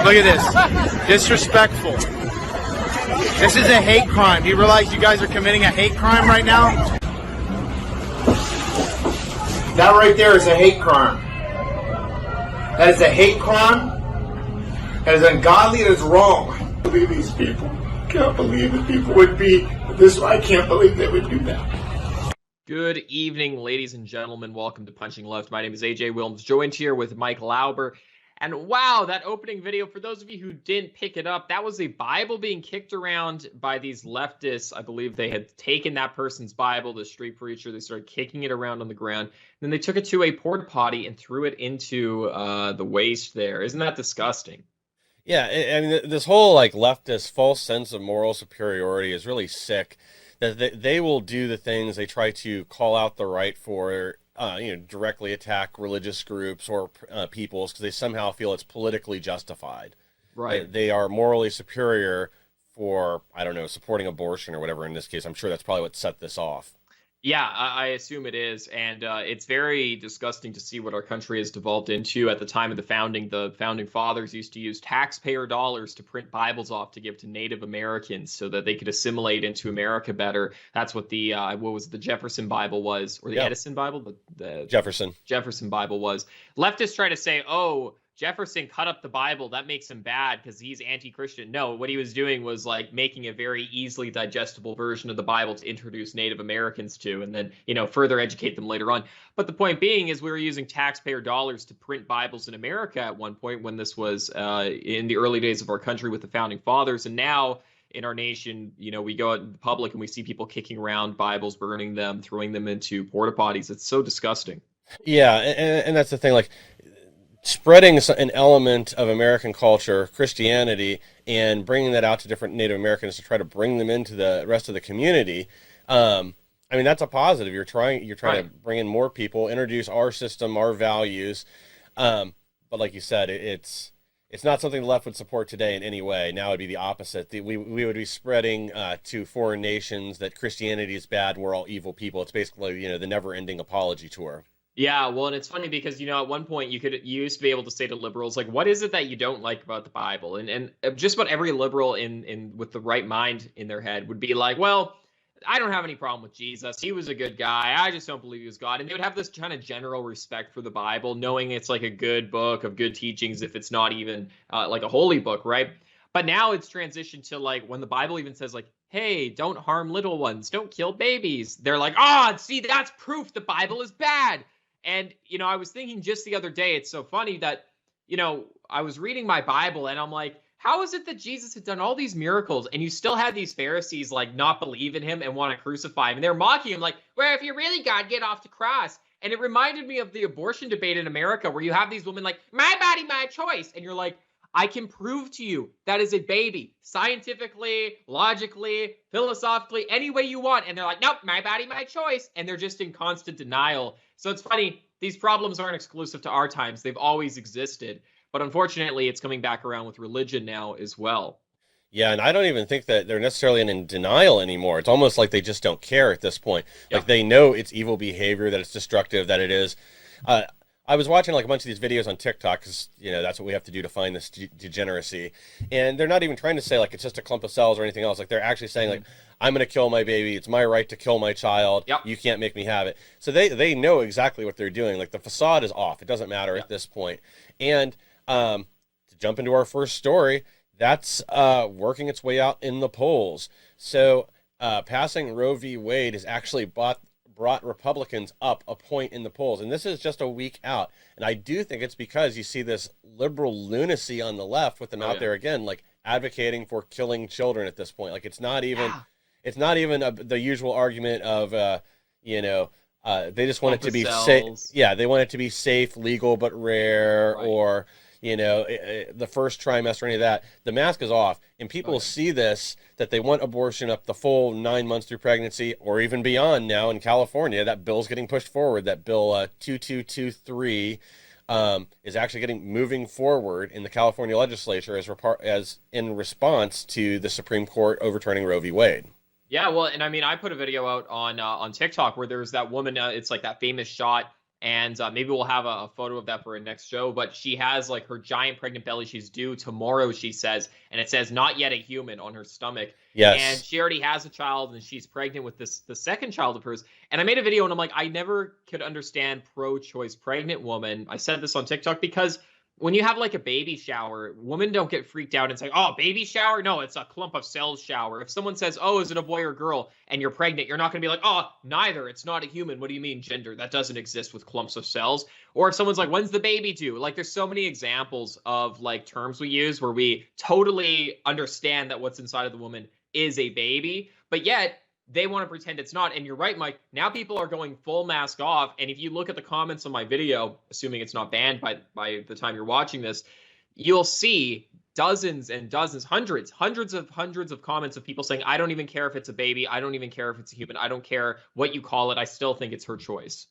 Look at this. Disrespectful. This is a hate crime. Do you realize you guys are committing a hate crime right now? That right there is a hate crime. That is a hate crime. That is ungodly. That is wrong. I can't believe these people. I can't believe that people would be this. I can't believe they would do that. Good evening, ladies and gentlemen. Welcome to Punching Left. My name is AJ Wilms, joined here with Mike Lauber. And wow, that opening video, for those of you who didn't pick it up, that was a Bible being kicked around by these leftists. I believe they had taken that person's Bible, the street preacher. They started kicking it around on the ground. Then they took it to a porta potty and threw it into the waste there. Isn't that disgusting? Yeah, I mean, this whole leftist false sense of moral superiority is really sick. That they will do the things they try to call out the right for, directly attack religious groups or peoples because they somehow feel it's politically justified. Right. They are morally superior for, I don't know, supporting abortion or whatever in this case. I'm sure that's probably what set this off. Yeah, I assume it is. And it's very disgusting to see what our country has devolved into. At the time of the founding fathers used to use taxpayer dollars to print Bibles off to give to Native Americans so that they could assimilate into America better. That's what the Jefferson Bible was, or the Edison Bible? The Jefferson Bible was. Leftists try to say, oh, Jefferson cut up the Bible, that makes him bad because he's anti-Christian. No, what he was doing was making a very easily digestible version of the Bible to introduce Native Americans to, and then, further educate them later on. But the point being is we were using taxpayer dollars to print Bibles in America at one point when this was in the early days of our country with the founding fathers. And now in our nation, we go out in public and we see people kicking around Bibles, burning them, throwing them into porta potties. It's so disgusting. Yeah, and that's the thing, spreading an element of American culture, Christianity, and bringing that out to different Native Americans to try to bring them into the rest of the community. I mean, that's a positive. You're trying to bring in more people, introduce our system, our values. But like you said, it's not something the left would support today in any way. Now it'd be the opposite. We would be spreading to foreign nations that Christianity is bad and we're all evil people. It's basically, the never-ending apology tour. Yeah, well, and it's funny because, at one point you used to be able to say to liberals, what is it that you don't like about the Bible? And just about every liberal in with the right mind in their head would be like, well, I don't have any problem with Jesus. He was a good guy. I just don't believe he was God. And they would have this kind of general respect for the Bible, knowing it's a good book of good teachings if it's not even a holy book, right? But now it's transitioned to when the Bible even says hey, don't harm little ones, don't kill babies. They're like, see, that's proof the Bible is bad. And, I was thinking just the other day, it's so funny that, I was reading my Bible and I'm like, how is it that Jesus had done all these miracles and you still had these Pharisees not believe in him and want to crucify him? And they're mocking him well, if you're really God, get off the cross. And it reminded me of the abortion debate in America where you have these women my body, my choice. And you're like, I can prove to you that is a baby, scientifically, logically, philosophically, any way you want. And they're like, nope, my body, my choice. And they're just in constant denial. So it's funny, these problems aren't exclusive to our times. They've always existed. But unfortunately, it's coming back around with religion now as well. Yeah, and I don't even think that they're necessarily in denial anymore. It's almost like they just don't care at this point. Yeah. They know it's evil behavior, that it's destructive, that it is. I was watching a bunch of these videos on TikTok because, that's what we have to do to find this degeneracy. And they're not even trying to say it's just a clump of cells or anything else. They're actually saying I'm going to kill my baby. It's my right to kill my child. Yep. You can't make me have it. So they know exactly what they're doing. The facade is off. It doesn't matter at this point. And to jump into our first story, that's working its way out in the polls. So passing Roe v. Wade has actually brought Republicans up a point in the polls, and this is just a week out. And I do think it's because you see this liberal lunacy on the left with them out there again, advocating for killing children at this point. It's not even the usual argument of they just want it to be safe. Yeah, they want it to be safe, legal but rare, or the first trimester, any of that. The mask is off, and people see this, that they want abortion up the full 9 months through pregnancy, or even beyond now in California. That bill's getting pushed forward. That bill 2223 is actually moving forward in the California legislature as in response to the Supreme Court overturning Roe v. Wade. Yeah, well, and I mean, I put a video out on TikTok where there's that woman, it's that famous shot. And maybe we'll have a photo of that for our next show. But she has like her giant pregnant belly. She's due tomorrow, she says, and it says "not yet a human" on her stomach. Yes. And she already has a child, and she's pregnant with the second child of hers. And I made a video, and I'm like, I never could understand pro-choice pregnant woman. I said this on TikTok because when you have like a baby shower, women don't get freaked out and say, "Oh, baby shower? No, it's a clump of cells shower." If someone says, "Oh, is it a boy or girl?" and you're pregnant, you're not going to be like, "Oh, neither. It's not a human. What do you mean gender? That doesn't exist with clumps of cells." Or if someone's like, "When's the baby due?" Like, there's so many examples of like terms we use where we totally understand that what's inside of the woman is a baby, but yet they want to pretend it's not. And you're right, Mike. Now people are going full mask off. And if you look at the comments on my video, assuming it's not banned by the time you're watching this, you'll see dozens and dozens, hundreds of comments of people saying, "I don't even care if it's a baby. I don't even care if it's a human. I don't care what you call it. I still think it's her choice."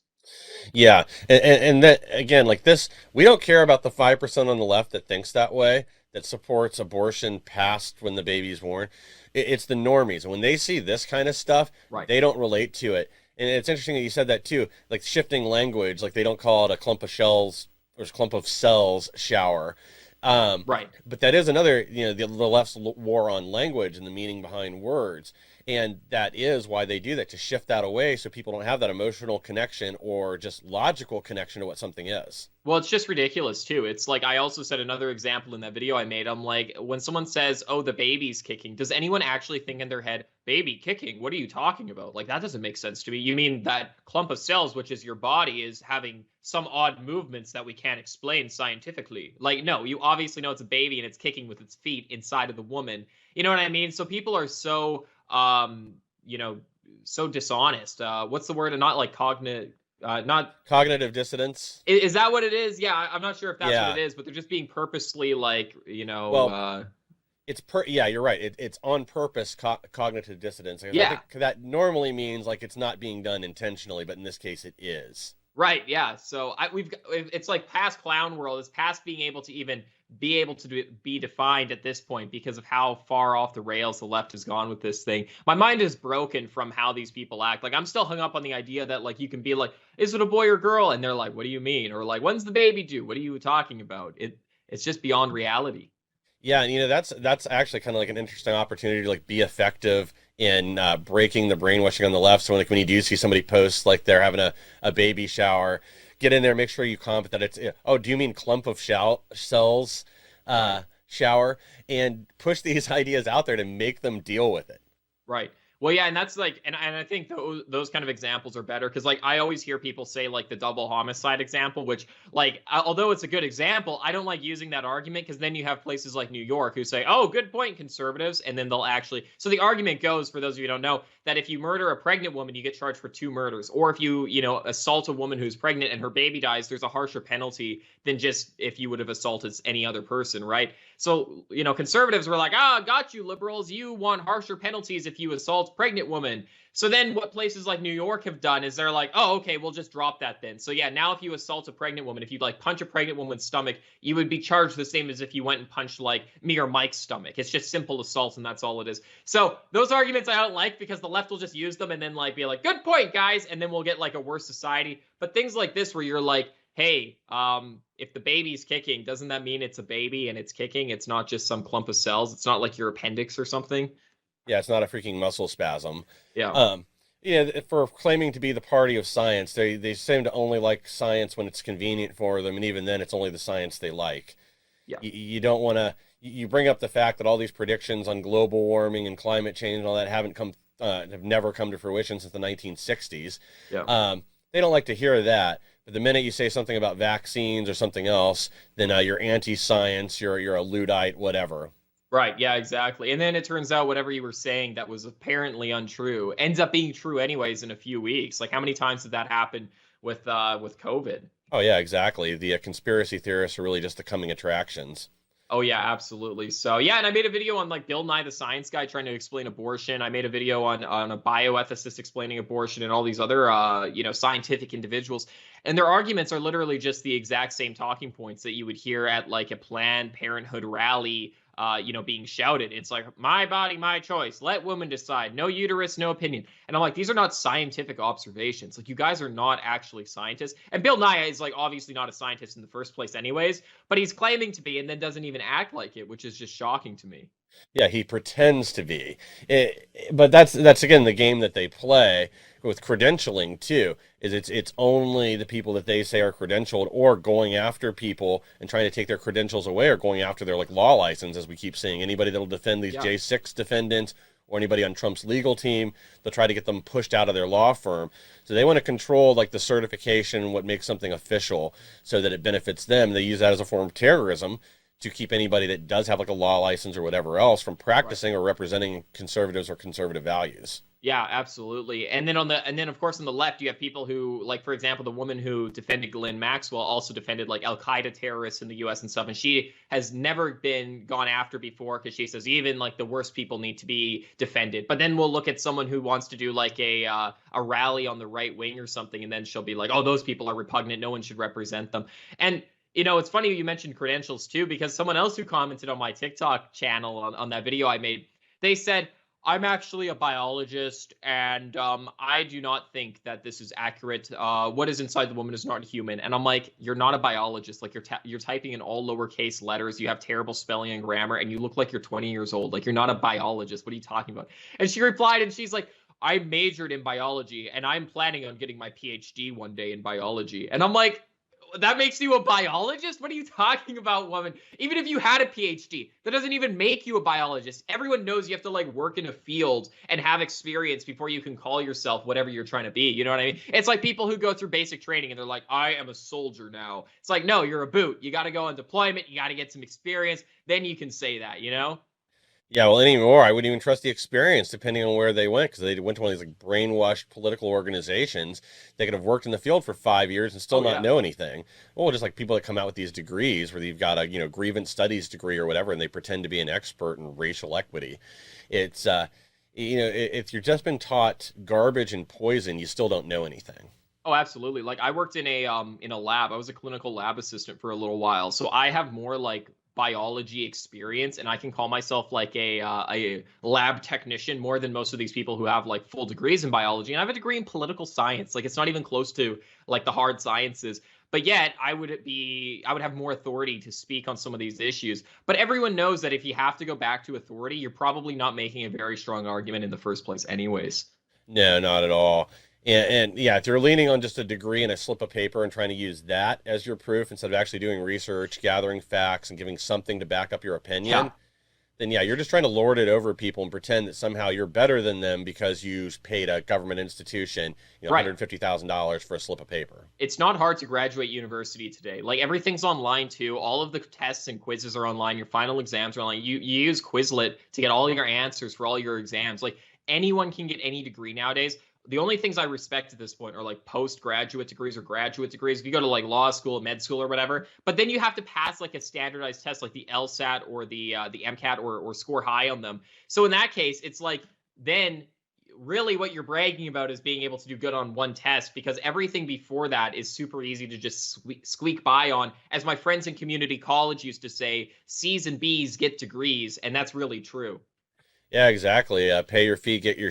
Yeah. And that, again, like this, we don't care about the 5% on the left that thinks that way, that supports abortion past when the baby's born. It's the normies. And when they see this kind of stuff, right, they don't relate to it. And it's interesting that you said that too, like shifting language, like they don't call it a clump of shells or clump of cells shower. Right. But that is another, the left's war on language and the meaning behind words. And that is why they do that, to shift that away so people don't have that emotional connection or just logical connection to what something is. Well, it's just ridiculous, too. It's like I also said another example in that video I made. I'm like, when someone says, "Oh, the baby's kicking," does anyone actually think in their head, "Baby kicking? What are you talking about?" Like, that doesn't make sense to me. You mean that clump of cells, which is your body, is having some odd movements that we can't explain scientifically? Like, no, you obviously know it's a baby and it's kicking with its feet inside of the woman. You know what I mean? So people are so, so dishonest. What's the word? And not like not cognitive dissonance. Is that what it is? Yeah, I'm not sure if that's what it is, but they're just being purposely like, Well, yeah, you're right. It's on purpose cognitive dissonance. Yeah. I think that normally means like it's not being done intentionally, but in this case it is. Right. Yeah. So it's like past clown world. It's past being able to even be able to be defined at this point because of how far off the rails the left has gone with this thing. My mind is broken from how these people act. Like, I'm still hung up on the idea that like you can be like, "Is it a boy or girl?" and they're like, "What do you mean?" Or like, "When's the baby due? What are you talking about?" It's just beyond reality. Yeah, and that's actually kind of like an interesting opportunity to like be effective in breaking the brainwashing on the left. So when you do see somebody post like they're having a baby shower, get in there, make sure you comment that it's, "Oh, do you mean clump of cells shower?" and push these ideas out there to make them deal with it. Right. Well, yeah, and that's like, and I think those kind of examples are better because, like, I always hear people say, like, the double homicide example, which, like, although it's a good example, I don't like using that argument because then you have places like New York who say, "Oh, good point, conservatives," and then they'll actually. So the argument goes, for those of you who don't know, that if you murder a pregnant woman, you get charged for 2 murders, or if you assault a woman who's pregnant and her baby dies, there's a harsher penalty than just if you would have assaulted any other person, right? So conservatives were like, "Ah, got you, liberals. You want harsher penalties if you assault pregnant woman." So then what places like New York have done is they're like, "Oh, okay, we'll just drop that then." So yeah, now if you assault a pregnant woman, if you like punch a pregnant woman's stomach, you would be charged the same as if you went and punched like me or Mike's stomach. It's just simple assault and that's all it is. So those arguments I don't like because the left will just use them and then like be like, "Good point, guys," and then we'll get like a worse society. But things like this where you're like, "Hey, if the baby's kicking, doesn't that mean it's a baby and it's kicking? It's not just some clump of cells. It's not like your appendix or something." Yeah, it's not a freaking muscle spasm. Yeah. For claiming to be the party of science, they seem to only like science when it's convenient for them, and even then, it's only the science they like. Yeah. You don't want to. You bring up the fact that all these predictions on global warming and climate change and all that have never come to fruition since the 1960s. Yeah. They don't like to hear that. But the minute you say something about vaccines or something else, then you're anti-science, you're a Luddite, whatever. Right. Yeah, exactly. And then it turns out whatever you were saying that was apparently untrue ends up being true anyways in a few weeks. Like, how many times did that happen with COVID? Oh, yeah, exactly. The conspiracy theorists are really just the coming attractions. Oh, yeah, absolutely. So, yeah, and I made a video on, like, Bill Nye the Science Guy trying to explain abortion. I made a video on a bioethicist explaining abortion and all these other, scientific individuals. And their arguments are literally just the exact same talking points that you would hear at, like, a Planned Parenthood rally being shouted. It's like, my body, my choice. Let women decide. No uterus, no opinion. And I'm like, these are not scientific observations. Like, you guys are not actually scientists. And Bill Nye is like obviously not a scientist in the first place anyways, but he's claiming to be and then doesn't even act like it, which is just shocking to me. Yeah, he pretends to be. But that's again the game that they play with credentialing too. Is it's only the people that they say are credentialed or going after people and trying to take their credentials away or going after their like law license, as we keep seeing. Anybody that'll defend these J6 defendants or anybody on Trump's legal team, they'll try to get them pushed out of their law firm. So they want to control like the certification, what makes something official, so that it benefits them. They use that as a form of terrorism to keep anybody that does have like a law license or whatever else from practicing or representing conservatives or conservative values. Yeah, absolutely. And then of course on the left you have people who, like, for example, the woman who defended Ghislaine Maxwell also defended like Al-Qaeda terrorists in the US and stuff, and she has never been gone after before because she says even like the worst people need to be defended. But then we'll look at someone who wants to do like a rally on the right wing or something, and then she'll be like, oh, those people are repugnant, no one should represent them. And it's funny you mentioned credentials too, because someone else who commented on my TikTok channel on that video I made, they said, I'm actually a biologist, and I do not think that this is accurate. What is inside the woman is not human. And I'm like, you're not a biologist. Like, you're typing in all lowercase letters. You have terrible spelling and grammar, and you look like you're 20 years old. Like, you're not a biologist. What are you talking about? And she replied, and she's like, I majored in biology, and I'm planning on getting my PhD one day in biology. And I'm like, that makes you a biologist? What are you talking about, woman? Even if you had a PhD, that doesn't even make you a biologist. Everyone knows you have to like work in a field and have experience before you can call yourself whatever you're trying to be. You know what I mean? It's like people who go through basic training and they're like, I am a soldier now. It's like, no, you're a boot. You got to go on deployment. You got to get some experience. Then you can say that, Yeah, well, anymore, I wouldn't even trust the experience depending on where they went, because they went to one of these like brainwashed political organizations. They could have worked in the field for 5 years and still not know anything. Well, just like people that come out with these degrees where you've got a grievance studies degree or whatever, and they pretend to be an expert in racial equity. It's if you've just been taught garbage and poison, you still don't know anything. Oh, absolutely. Like, I worked in a lab. I was a clinical lab assistant for a little while, so I have more like biology experience, and I can call myself like a lab technician more than most of these people who have like full degrees in biology. And I have a degree in political science. Like, it's not even close to like the hard sciences, but yet I would have more authority to speak on some of these issues. But everyone knows that if you have to go back to authority, you're probably not making a very strong argument in the first place anyways. No, not at all. And yeah, if you're leaning on just a degree and a slip of paper and trying to use that as your proof instead of actually doing research, gathering facts, and giving something to back up your opinion, then yeah, you're just trying to lord it over people and pretend that somehow you're better than them because you paid a government institution, $150,000 for a slip of paper. It's not hard to graduate university today. Like, everything's online too. All of the tests and quizzes are online. Your final exams are online. You use Quizlet to get all your answers for all your exams. Like, anyone can get any degree nowadays. The only things I respect at this point are like postgraduate degrees or graduate degrees. If you go to like law school, med school or whatever, but then you have to pass like a standardized test like the LSAT or the MCAT or score high on them. So in that case, it's like then really what you're bragging about is being able to do good on one test, because everything before that is super easy to just squeak by on. As my friends in community college used to say, C's and B's get degrees, and that's really true. Yeah, exactly. Pay your fee, get your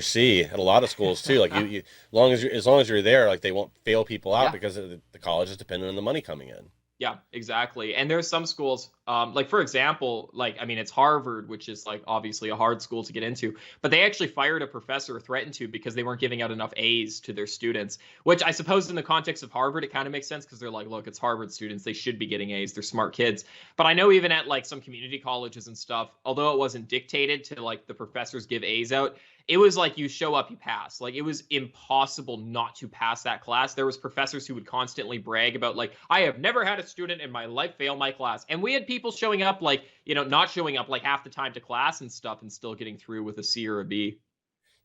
C at a lot of schools too. Like as long as you're there, like they won't fail people out because the college is dependent on the money coming in. Yeah, exactly. And there's some schools, like for example, it's Harvard, which is like obviously a hard school to get into, but they actually fired a professor, or threatened to, because they weren't giving out enough A's to their students, which I suppose in the context of Harvard, it kind of makes sense because they're like, look, it's Harvard students. They should be getting A's. They're smart kids. But I know even at like some community colleges and stuff, although it wasn't dictated to like the professors give A's out, it was like you show up, you pass. Like, it was impossible not to pass that class. There was professors who would constantly brag about like, I have never had a student in my life fail my class. And we had people showing up like, not showing up like half the time to class and stuff and still getting through with a C or a B.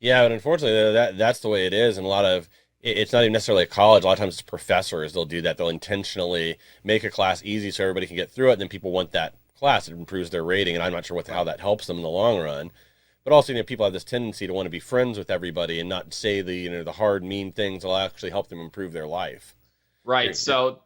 Yeah, but unfortunately that's the way it is. And it's not even necessarily a college. A lot of times it's professors. They'll do that. They'll intentionally make a class easy so everybody can get through it. And then people want that class. It improves their rating. And I'm not sure how that helps them in the long run. But also, people have this tendency to want to be friends with everybody and not say the hard, mean things that will actually help them improve their life. Right. So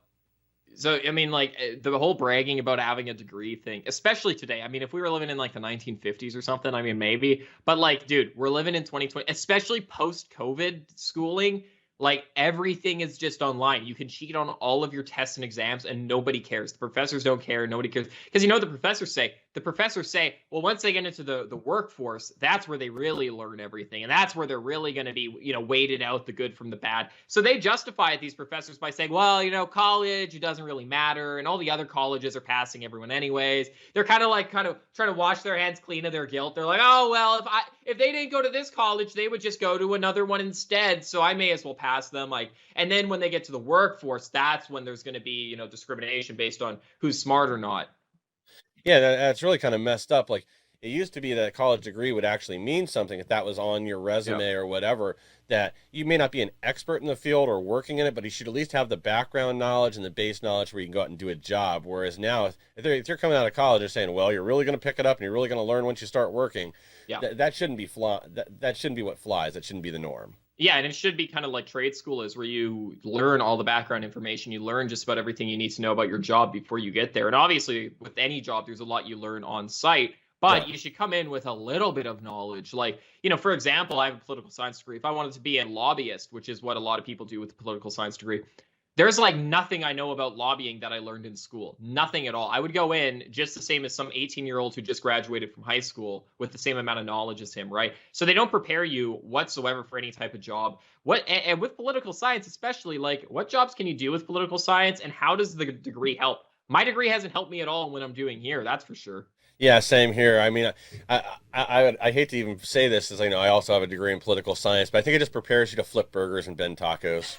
So, I mean, like, the whole bragging about having a degree thing, especially today. I mean, if we were living in like the 1950s or something, I mean, maybe. But like, dude, we're living in 2020, especially post-COVID schooling. Like, everything is just online. You can cheat on all of your tests and exams, and nobody cares. The professors don't care. Nobody cares. Because you know what the professors say? The professors say, well, once they get into the workforce, that's where they really learn everything. And that's where they're really going to be, weighted out the good from the bad. So they justify it, these professors, by saying, well, college, it doesn't really matter. And all the other colleges are passing everyone anyways. They're kind of trying to wash their hands clean of their guilt. They're like, oh, well, if they didn't go to this college, they would just go to another one instead. So I may as well pass them. And then when they get to the workforce, that's when there's going to be, discrimination based on who's smart or not. Yeah, that's really kind of messed up. Like, it used to be that a college degree would actually mean something if that was on your resume or whatever, that you may not be an expert in the field or working in it, but you should at least have the background knowledge and the base knowledge where you can go out and do a job. Whereas now, if you're coming out of college and saying, well, you're really going to pick it up and you're really going to learn once you start working, that shouldn't be that shouldn't be what flies. That shouldn't be the norm. Yeah, and it should be kind of like trade school is, where you learn all the background information. You learn just about everything you need to know about your job before you get there. And obviously, with any job, there's a lot you learn on site. But you should come in with a little bit of knowledge. Like, for example, I have a political science degree. If I wanted to be a lobbyist, which is what a lot of people do with a political science degree, there's like nothing I know about lobbying that I learned in school. Nothing at all. I would go in just the same as some 18-year-old who just graduated from high school with the same amount of knowledge as him, right? So they don't prepare you whatsoever for any type of job. And with political science, especially, like, what jobs can you do with political science, and how does the degree help? My degree hasn't helped me at all in what I'm doing here, that's for sure. Yeah, same here. I mean, I hate to even say this, as I know I also have a degree in political science, but I think it just prepares you to flip burgers and bend tacos.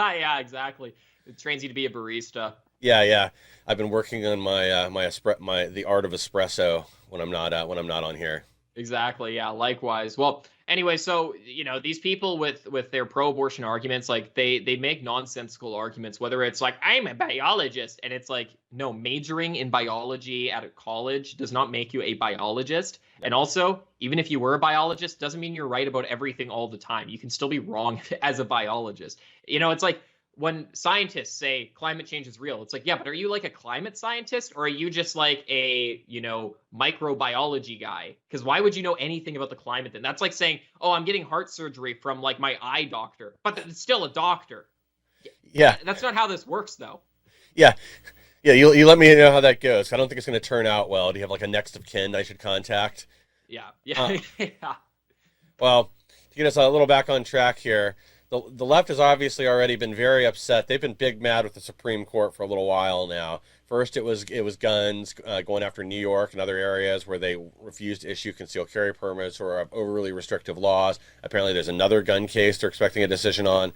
Yeah, exactly. It trains you to be a barista. Yeah. I've been working on the art of espresso when I'm not on here. Exactly. Yeah. Likewise. Well, anyway, so these people with their pro-abortion arguments, like they make nonsensical arguments. Whether it's like, I'm a biologist, and it's like, no, majoring in biology at a college does not make you a biologist. And also, even if you were a biologist, doesn't mean you're right about everything all the time. You can still be wrong as a biologist. It's like when scientists say climate change is real, it's like, yeah, but are you like a climate scientist, or are you just like a, microbiology guy? Because why would you know anything about the climate then? That's like saying, oh, I'm getting heart surgery from like my eye doctor, but it's still a doctor. Yeah. That's not how this works, though. Yeah. Yeah, you let me know how that goes. I don't think it's going to turn out well. Do you have like a next of kin I should contact? Yeah. Yeah. Well, to get us a little back on track here, the left has obviously already been very upset. They've been big mad with the Supreme Court for a little while now. First, it was guns going after New York and other areas where they refused to issue concealed carry permits or have overly restrictive laws. Apparently, there's another gun case they're expecting a decision on.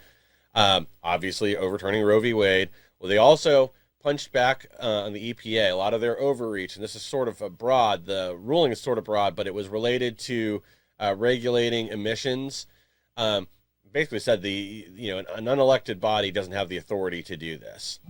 Obviously, overturning Roe v. Wade. Well, they also punched back on the EPA, a lot of their overreach, and this is sort of broad. The ruling is sort of broad, but it was related to regulating emissions. Basically said an unelected body doesn't have the authority to do this.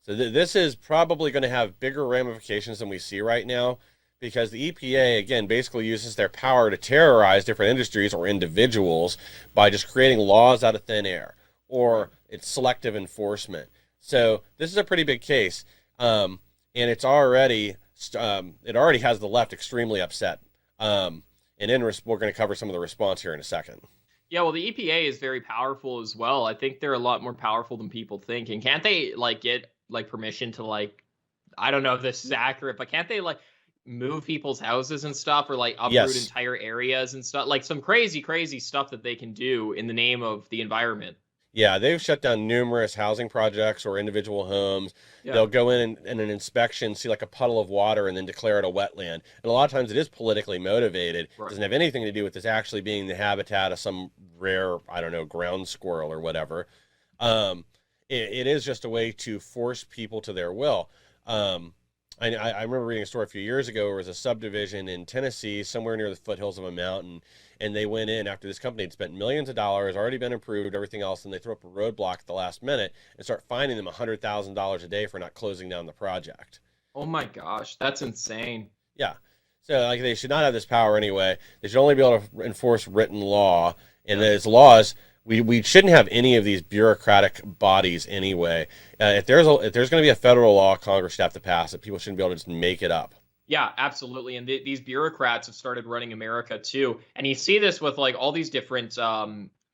So this is probably going to have bigger ramifications than we see right now, because the EPA, again, basically uses their power to terrorize different industries or individuals by just creating laws out of thin air, or it's selective enforcement. So this is a pretty big case, and it already has the left extremely upset. And we're going to cover some of the response here in a second. Yeah, well, the EPA is very powerful as well. I think they're a lot more powerful than people think. And can't they get permission to I don't know if this is accurate, but can't they move people's houses and stuff, or uproot entire areas and stuff? Like some crazy stuff that they can do in the name of the environment. Yeah, they've shut down numerous housing projects or individual homes. Yeah. They'll go in and an inspection, see a puddle of water, and then declare it a wetland. And a lot of times it is politically motivated. Right. It doesn't have anything to do with this actually being the habitat of some rare, ground squirrel or whatever. It is just a way to force people to their will. I remember reading a story a few years ago where there was a subdivision in Tennessee, somewhere near the foothills of a mountain, and they went in after this company had spent millions of dollars, already been approved, everything else, and they throw up a roadblock at the last minute and start fining them $100,000 a day for not closing down the project. Oh my gosh, that's insane. Yeah. So they should not have this power anyway. They should only be able to enforce written law, and those laws We shouldn't have any of these bureaucratic bodies anyway. If there's going to be a federal law, Congress should have to pass it. People shouldn't be able to just make it up. Yeah, absolutely. And these bureaucrats have started running America too. And you see this with like all these different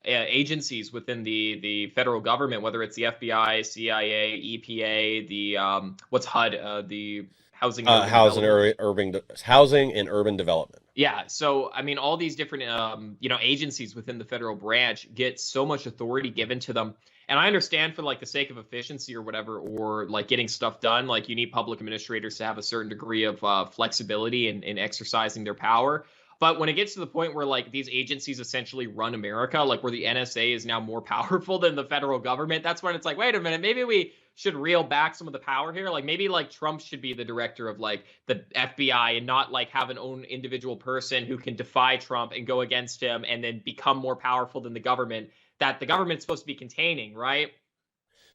agencies within the federal government, whether it's the FBI, CIA, EPA, the what's HUD, the housing and housing and urban development. Yeah, so I mean, all these different agencies within the federal branch get so much authority given to them, and I understand for like the sake of efficiency or whatever, or like getting stuff done, like you need public administrators to have a certain degree of flexibility in exercising their power. But when it gets to the point where like these agencies essentially run America, like where the NSA is now more powerful than the federal government, that's when it's like, wait a minute, maybe we should reel back some of the power here. Like maybe like Trump should be the director of like the FBI and not like have an own individual person who can defy Trump and go against him and then become more powerful than the government that the government's supposed to be containing, right?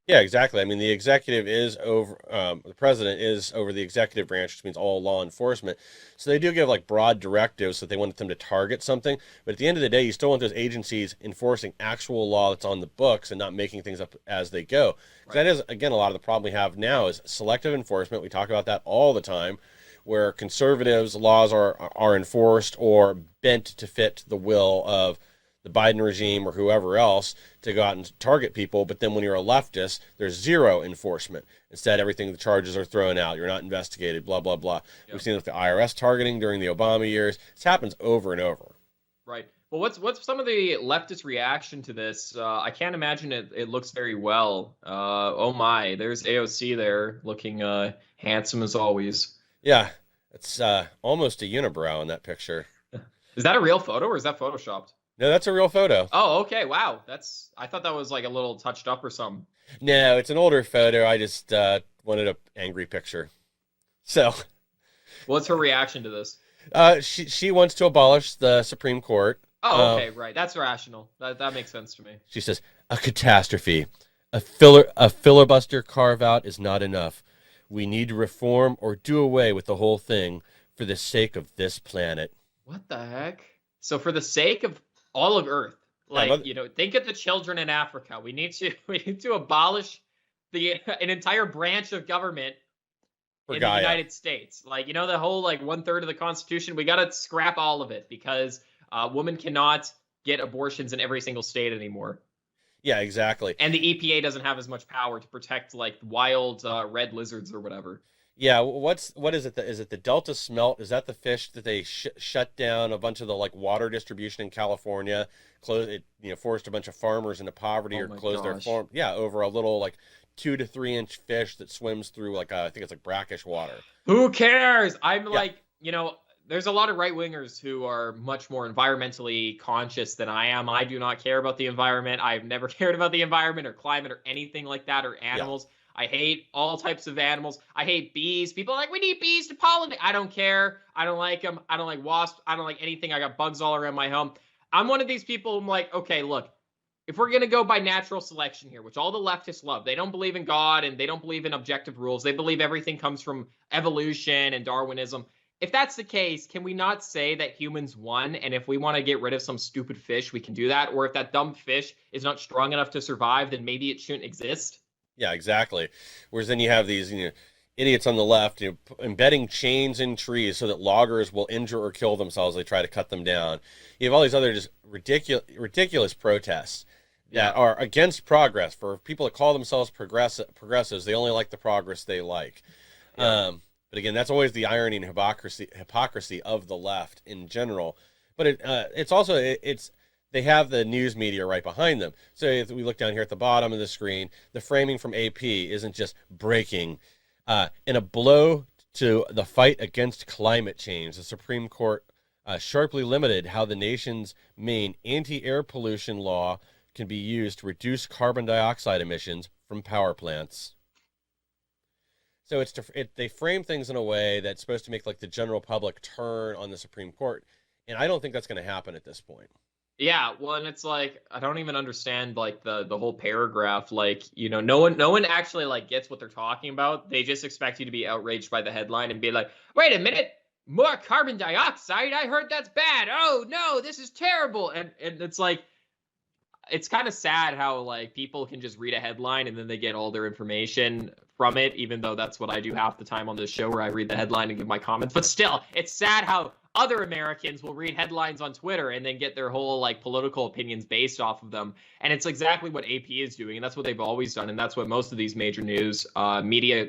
Yeah, exactly. I mean, the executive is over, the president is over the executive branch, which means all law enforcement. So they do give like broad directives that they want them to target something. But at the end of the day, you still want those agencies enforcing actual law that's on the books and not making things up as they go. Because that is, again, a lot of the problem we have now is selective enforcement. We talk about that all the time, where conservatives' laws are enforced or bent to fit the will of the Biden regime or whoever else to go out and target people. But then when you're a leftist, there's zero enforcement. Instead, everything, the charges are thrown out. You're not investigated, blah, blah, blah. Yep. We've seen it with the IRS targeting during the Obama years. This happens over and over. Right. Well, what's some of the leftist reaction to this? I can't imagine it looks very well. Oh my, there's AOC there looking handsome as always. Yeah, it's almost a unibrow in that picture. Is that a real photo or is that photoshopped? No, that's a real photo. Oh, okay. Wow. I thought that was like a little touched up or something. No, it's an older photo. I just wanted an angry picture. So, what's her reaction to this? She wants to abolish the Supreme Court. Oh, okay, right. That's rational. That makes sense to me. She says, a catastrophe. A filibuster carve-out is not enough. We need to reform or do away with the whole thing for the sake of this planet. What the heck? So for the sake of all of Earth, like, think of the children in Africa. We need to abolish an entire branch of government in the United States. Like, the whole like 1/3 of the Constitution, we got to scrap all of it because women cannot get abortions in every single state anymore. Yeah, exactly. And the EPA doesn't have as much power to protect like wild red lizards or whatever. Yeah, what is it? Is it the Delta smelt? Is that the fish that they shut down a bunch of the like water distribution in California? Closed it, forced a bunch of farmers into poverty or closed their farm. Yeah, over a little like 2 to 3 inch fish that swims through like I think it's like brackish water. Who cares? Like, there's a lot of right wingers who are much more environmentally conscious than I am. I do not care about the environment. I've never cared about the environment or climate or anything like that or animals. Yeah. I hate all types of animals. I hate bees. People are like, we need bees to pollinate. I don't care. I don't like them. I don't like wasps. I don't like anything. I got bugs all around my home. I'm one of these people. I'm like, okay, look, if we're going to go by natural selection here, which all the leftists love, they don't believe in God and they don't believe in objective rules. They believe everything comes from evolution and Darwinism. If that's the case, can we not say that humans won? And if we want to get rid of some stupid fish, we can do that. Or if that dumb fish is not strong enough to survive, then maybe it shouldn't exist. Yeah, exactly. Whereas then you have these, idiots on the left, embedding chains in trees so that loggers will injure or kill themselves. They try to cut them down. You have all these other just ridiculous protests that are against progress. For people that call themselves progressives, they only like the progress they like. Yeah. But again, that's always the irony and hypocrisy of the left in general. But it's also they have the news media right behind them. So if we look down here at the bottom of the screen, the framing from AP isn't just breaking. In a blow to the fight against climate change, the Supreme Court sharply limited how the nation's main anti-air pollution law can be used to reduce carbon dioxide emissions from power plants. So they frame things in a way that's supposed to make like the general public turn on the Supreme Court. And I don't think that's going to happen at this point. Yeah, well, and it's like I don't even understand like the whole paragraph. Like, no one actually like gets what they're talking about. They just expect you to be outraged by the headline and be like, "Wait a minute, more carbon dioxide? I heard that's bad. Oh no, this is terrible." And it's like it's kind of sad how like people can just read a headline and then they get all their information from it, even though that's what I do half the time on this show, where I read the headline and give my comments. But still, it's sad how other Americans will read headlines on Twitter and then get their whole like political opinions based off of them. And it's exactly what AP is doing, and that's what they've always done, and that's what most of these major news media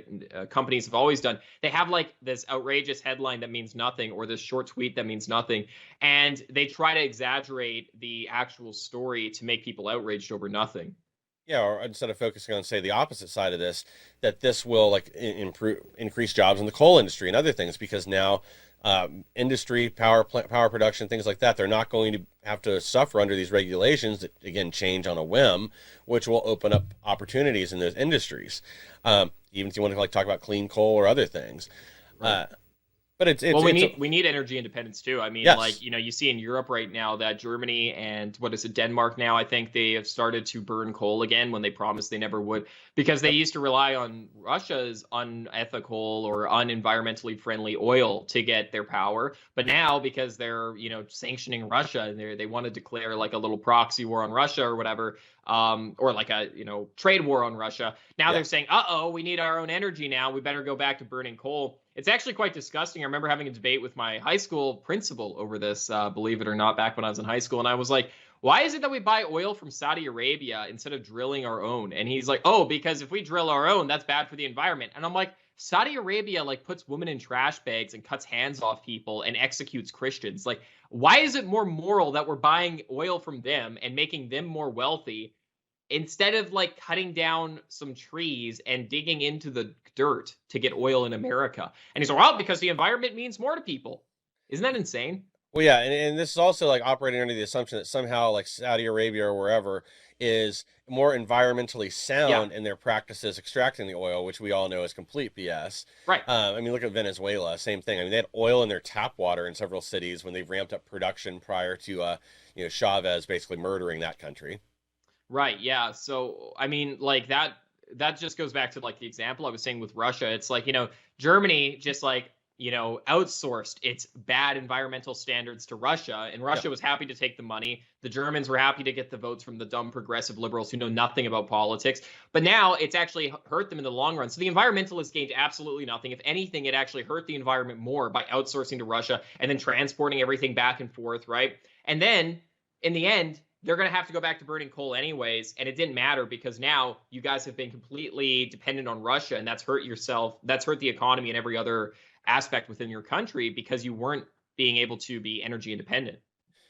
companies have always done. They have like this outrageous headline that means nothing, or this short tweet that means nothing, and they try to exaggerate the actual story to make people outraged over nothing. Yeah, or instead of focusing on, say, the opposite side of this, that this will like increase jobs in the coal industry and other things, because now industry, power production, things like that, they're not going to have to suffer under these regulations that, again, change on a whim, which will open up opportunities in those industries. Even if you want to like talk about clean coal or other things. Right. But it's well, we need energy independence too. I mean, yes. like, you know, you see in Europe right now that Germany and what is it, Denmark now, I think they have started to burn coal again when they promised they never would, because they used to rely on Russia's unethical or unenvironmentally friendly oil to get their power. But now, because they're, you know, sanctioning Russia and they want to declare like a little proxy war on Russia or whatever, or like a, you know, trade war on Russia. Now they're saying, we need our own energy now. We better go back to burning coal. It's actually quite disgusting. I remember having a debate with my high school principal over this, believe it or not, back when I was in high school. And I was like, why is it that we buy oil from Saudi Arabia instead of drilling our own? And he's like, oh, because if we drill our own, that's bad for the environment. And I'm like, Saudi Arabia like puts women in trash bags and cuts hands off people and executes Christians. Like, why is it more moral that we're buying oil from them and making them more wealthy instead of like cutting down some trees and digging into the dirt to get oil in America? And he's like, well, because the environment means more to people. Isn't that insane? Well, yeah, and this is also like operating under the assumption that somehow like Saudi Arabia or wherever is more environmentally sound in their practices extracting the oil, which we all know is complete BS. Right. I mean, look at Venezuela, same thing. I mean, they had oil in their tap water in several cities when they ramped up production prior to Chavez basically murdering that country. Right. Yeah. So, I mean, like that just goes back to like the example I was saying with Russia. It's like, you know, Germany just like, you know, outsourced its bad environmental standards to Russia, and Russia was happy to take the money. The Germans were happy to get the votes from the dumb progressive liberals who know nothing about politics. But now it's actually hurt them in the long run. So the environmentalists gained absolutely nothing. If anything, it actually hurt the environment more by outsourcing to Russia and then transporting everything back and forth, right? And then in the end, they're going to have to go back to burning coal anyways. And it didn't matter because now you guys have been completely dependent on Russia, and that's hurt yourself. That's hurt the economy and every other aspect within your country because you weren't being able to be energy independent.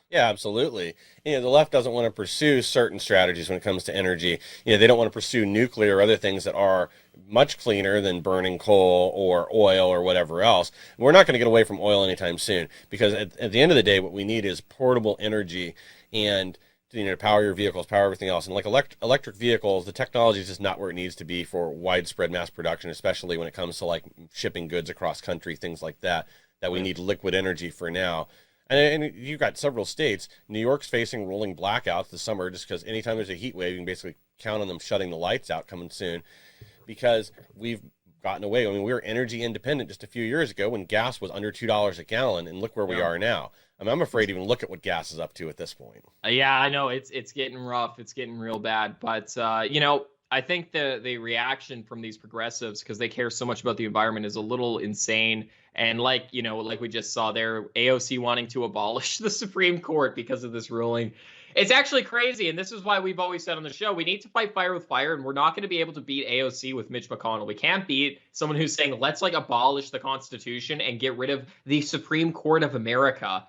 Yeah, absolutely. You know, the left doesn't want to pursue certain strategies when it comes to energy. You know, they don't want to pursue nuclear or other things that are much cleaner than burning coal or oil or whatever else. We're not going to get away from oil anytime soon because at the end of the day, what we need is portable energy and to power your vehicles, power everything else. And like electric vehicles, the technology is just not where it needs to be for widespread mass production, especially when it comes to like shipping goods across country, things like that we need liquid energy for now. And you've got several states. New York's facing rolling blackouts this summer just because anytime there's a heat wave, you can basically count on them shutting the lights out coming soon because we've gotten away. I mean, we were energy independent just a few years ago when gas was under $2 a gallon, and look where we are now. I mean, I'm afraid to even look at what gas is up to at this point. Yeah, I know it's getting rough. It's getting real bad. But I think the reaction from these progressives, because they care so much about the environment, is a little insane. And like we just saw there, AOC wanting to abolish the Supreme Court because of this ruling. It's actually crazy. And this is why we've always said on the show, we need to fight fire with fire. And we're not going to be able to beat AOC with Mitch McConnell. We can't beat someone who's saying, let's like abolish the Constitution and get rid of the Supreme Court of America.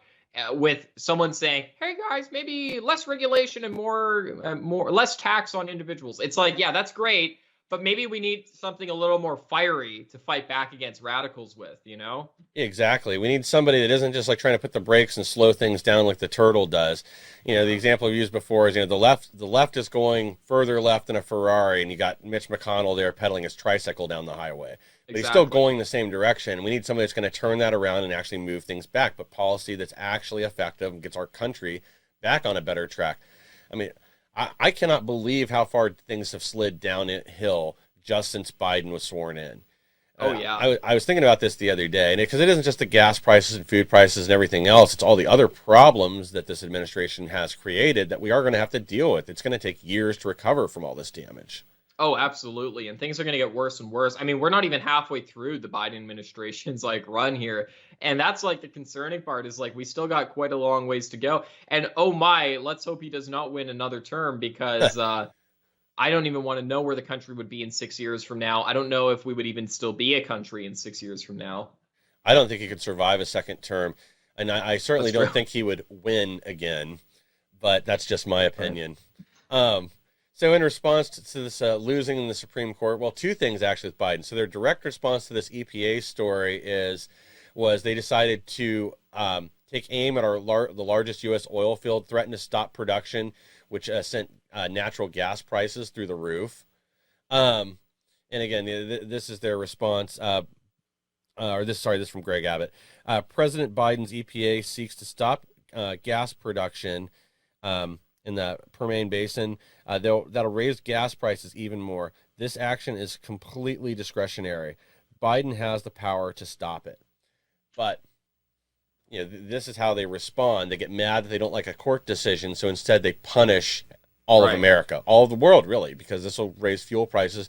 With someone saying, hey guys, maybe less regulation and less tax on individuals. It's like, yeah, that's great, but maybe we need something a little more fiery to fight back against radicals with, you know? Exactly. We need somebody that isn't just like trying to put the brakes and slow things down like the turtle does. You know, the example I've used before is, the left is going further left than a Ferrari, and you got Mitch McConnell there pedaling his tricycle down the highway. But he's still going the same direction. We need somebody that's going to turn that around and actually move things back, but policy that's actually effective and gets our country back on a better track. I mean, I cannot believe how far things have slid downhill just since Biden was sworn in. Oh yeah. I was thinking about this the other day, and because it isn't just the gas prices and food prices and everything else, it's all the other problems that this administration has created that we are going to have to deal with. It's going to take years to recover from all this damage. Oh, absolutely. And things are going to get worse and worse. I mean, we're not even halfway through the Biden administration's like run here. And that's like the concerning part is like we still got quite a long ways to go. And oh my, let's hope he does not win another term because I don't even want to know where the country would be in 6 years from now. I don't know if we would even still be a country in 6 years from now. I don't think he could survive a second term, and I certainly That's don't true. think he would win again. But that's just my opinion. So in response to this losing in the Supreme Court, well, two things actually with Biden. So their direct response to this EPA story was they decided to take aim at the largest U.S. oil field, threaten to stop production, which sent natural gas prices through the roof. And again, this is their response. This is from Greg Abbott. President Biden's EPA seeks to stop gas production in the Permian Basin. That'll raise gas prices even more. This action is completely discretionary. Biden has the power to stop it. But this is how they respond. They get mad that they don't like a court decision, so instead they punish all of America, all of the world, really, because this will raise fuel prices,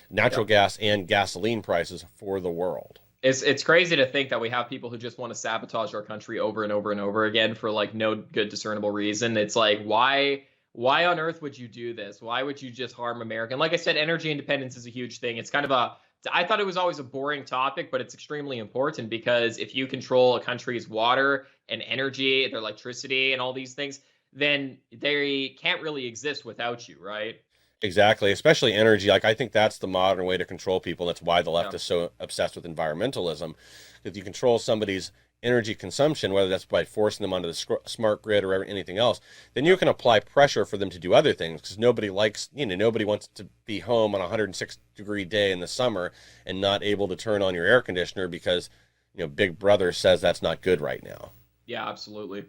natural gas, and gasoline prices for the world. It's crazy to think that we have people who just want to sabotage our country over and over and over again for like no good discernible reason. It's like, why on earth would you do this? Why would you just harm America? And like I said, energy independence is a huge thing. It's kind of I thought it was always a boring topic, but it's extremely important because if you control a country's water and energy, their electricity and all these things, then they can't really exist without you, right? Exactly, especially energy. Like, I think that's the modern way to control people. That's why the left is so obsessed with environmentalism. If you control somebody's energy consumption, whether that's by forcing them onto the smart grid or anything else, then you can apply pressure for them to do other things because nobody wants to be home on a 106-degree day in the summer and not able to turn on your air conditioner because, Big Brother says that's not good right now. Yeah, absolutely.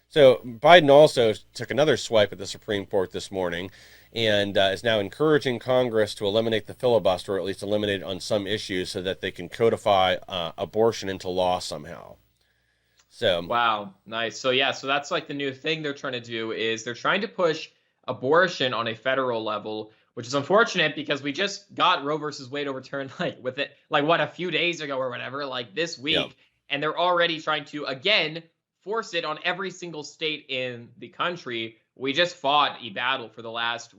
So Biden also took another swipe at the Supreme Court this morning and is now encouraging Congress to eliminate the filibuster, or at least eliminate it on some issues so that they can codify abortion into law somehow. So wow, nice. So so that's like the new thing they're trying to do is they're trying to push abortion on a federal level, which is unfortunate because we just got Roe versus Wade overturned a few days ago or whatever, like this week. Yep. And they're already trying to, again, force it on every single state in the country. We just fought a battle for the last,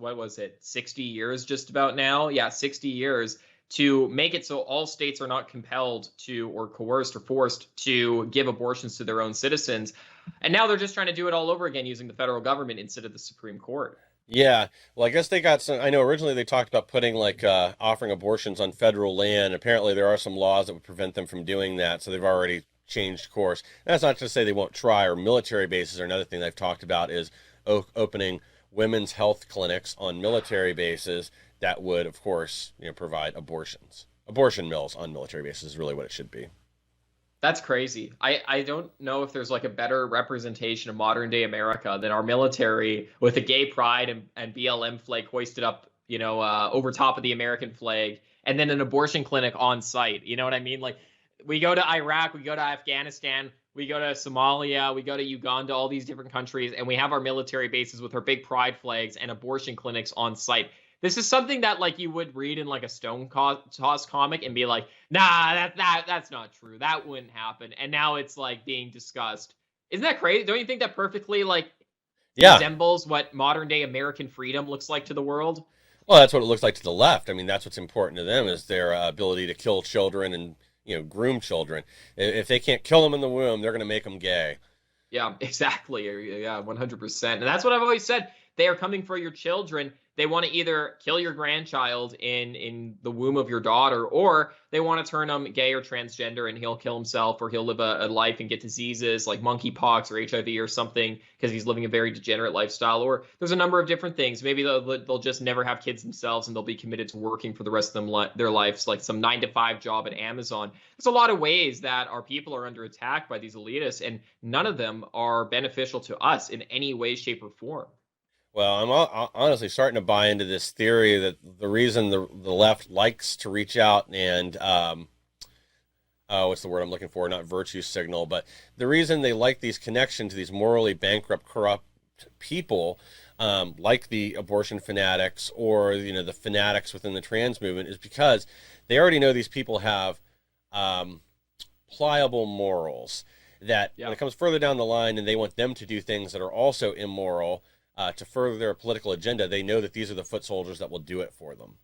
60 years just about now? Yeah, 60 years to make it so all states are not compelled to or coerced or forced to give abortions to their own citizens. And now they're just trying to do it all over again using the federal government instead of the Supreme Court. Yeah, well, I guess they got some. I know originally they talked about putting offering abortions on federal land. Apparently, there are some laws that would prevent them from doing that, so they've already changed course. And that's not to say they won't try, or military bases are another thing they've talked about is opening women's health clinics on military bases that would, of course, provide abortion mills on military bases is really what it should be. That's crazy. I don't know if there's a better representation of modern day America than our military with a gay pride and BLM flag hoisted up, over top of the American flag, and then an abortion clinic on site. You know what I mean? Like, we go to Iraq, we go to Afghanistan, we go to Somalia, we go to Uganda, all these different countries, and we have our military bases with our big pride flags and abortion clinics on site. This is something that you would read in a Stone Toss comic and be like, nah, that's not true. That wouldn't happen. And now it's being discussed. Isn't that crazy? Don't you think that perfectly resembles what modern day American freedom looks like to the world? Well, that's what it looks like to the left. I mean, that's what's important to them is their ability to kill children and groom children. If they can't kill them in the womb, they're going to make them gay. Yeah, exactly. Yeah, 100%. And that's what I've always said. They are coming for your children. They want to either kill your grandchild in the womb of your daughter, or they want to turn him gay or transgender and he'll kill himself, or he'll live a life and get diseases like monkeypox or HIV or something because he's living a very degenerate lifestyle. Or there's a number of different things. Maybe they'll just never have kids themselves and they'll be committed to working for the rest of their lives, like some 9-to-5 job at Amazon. There's a lot of ways that our people are under attack by these elitists, and none of them are beneficial to us in any way, shape, or form. Well, honestly starting to buy into this theory that the reason the left likes to reach out and what's the word I'm looking for? Not virtue signal, but the reason they like these connections to these morally bankrupt, corrupt people, like the abortion fanatics or the fanatics within the trans movement, is because they already know these people have pliable morals. That when it comes further down the line and they want them to do things that are also immoral to further their political agenda, they know that these are the foot soldiers that will do it for them.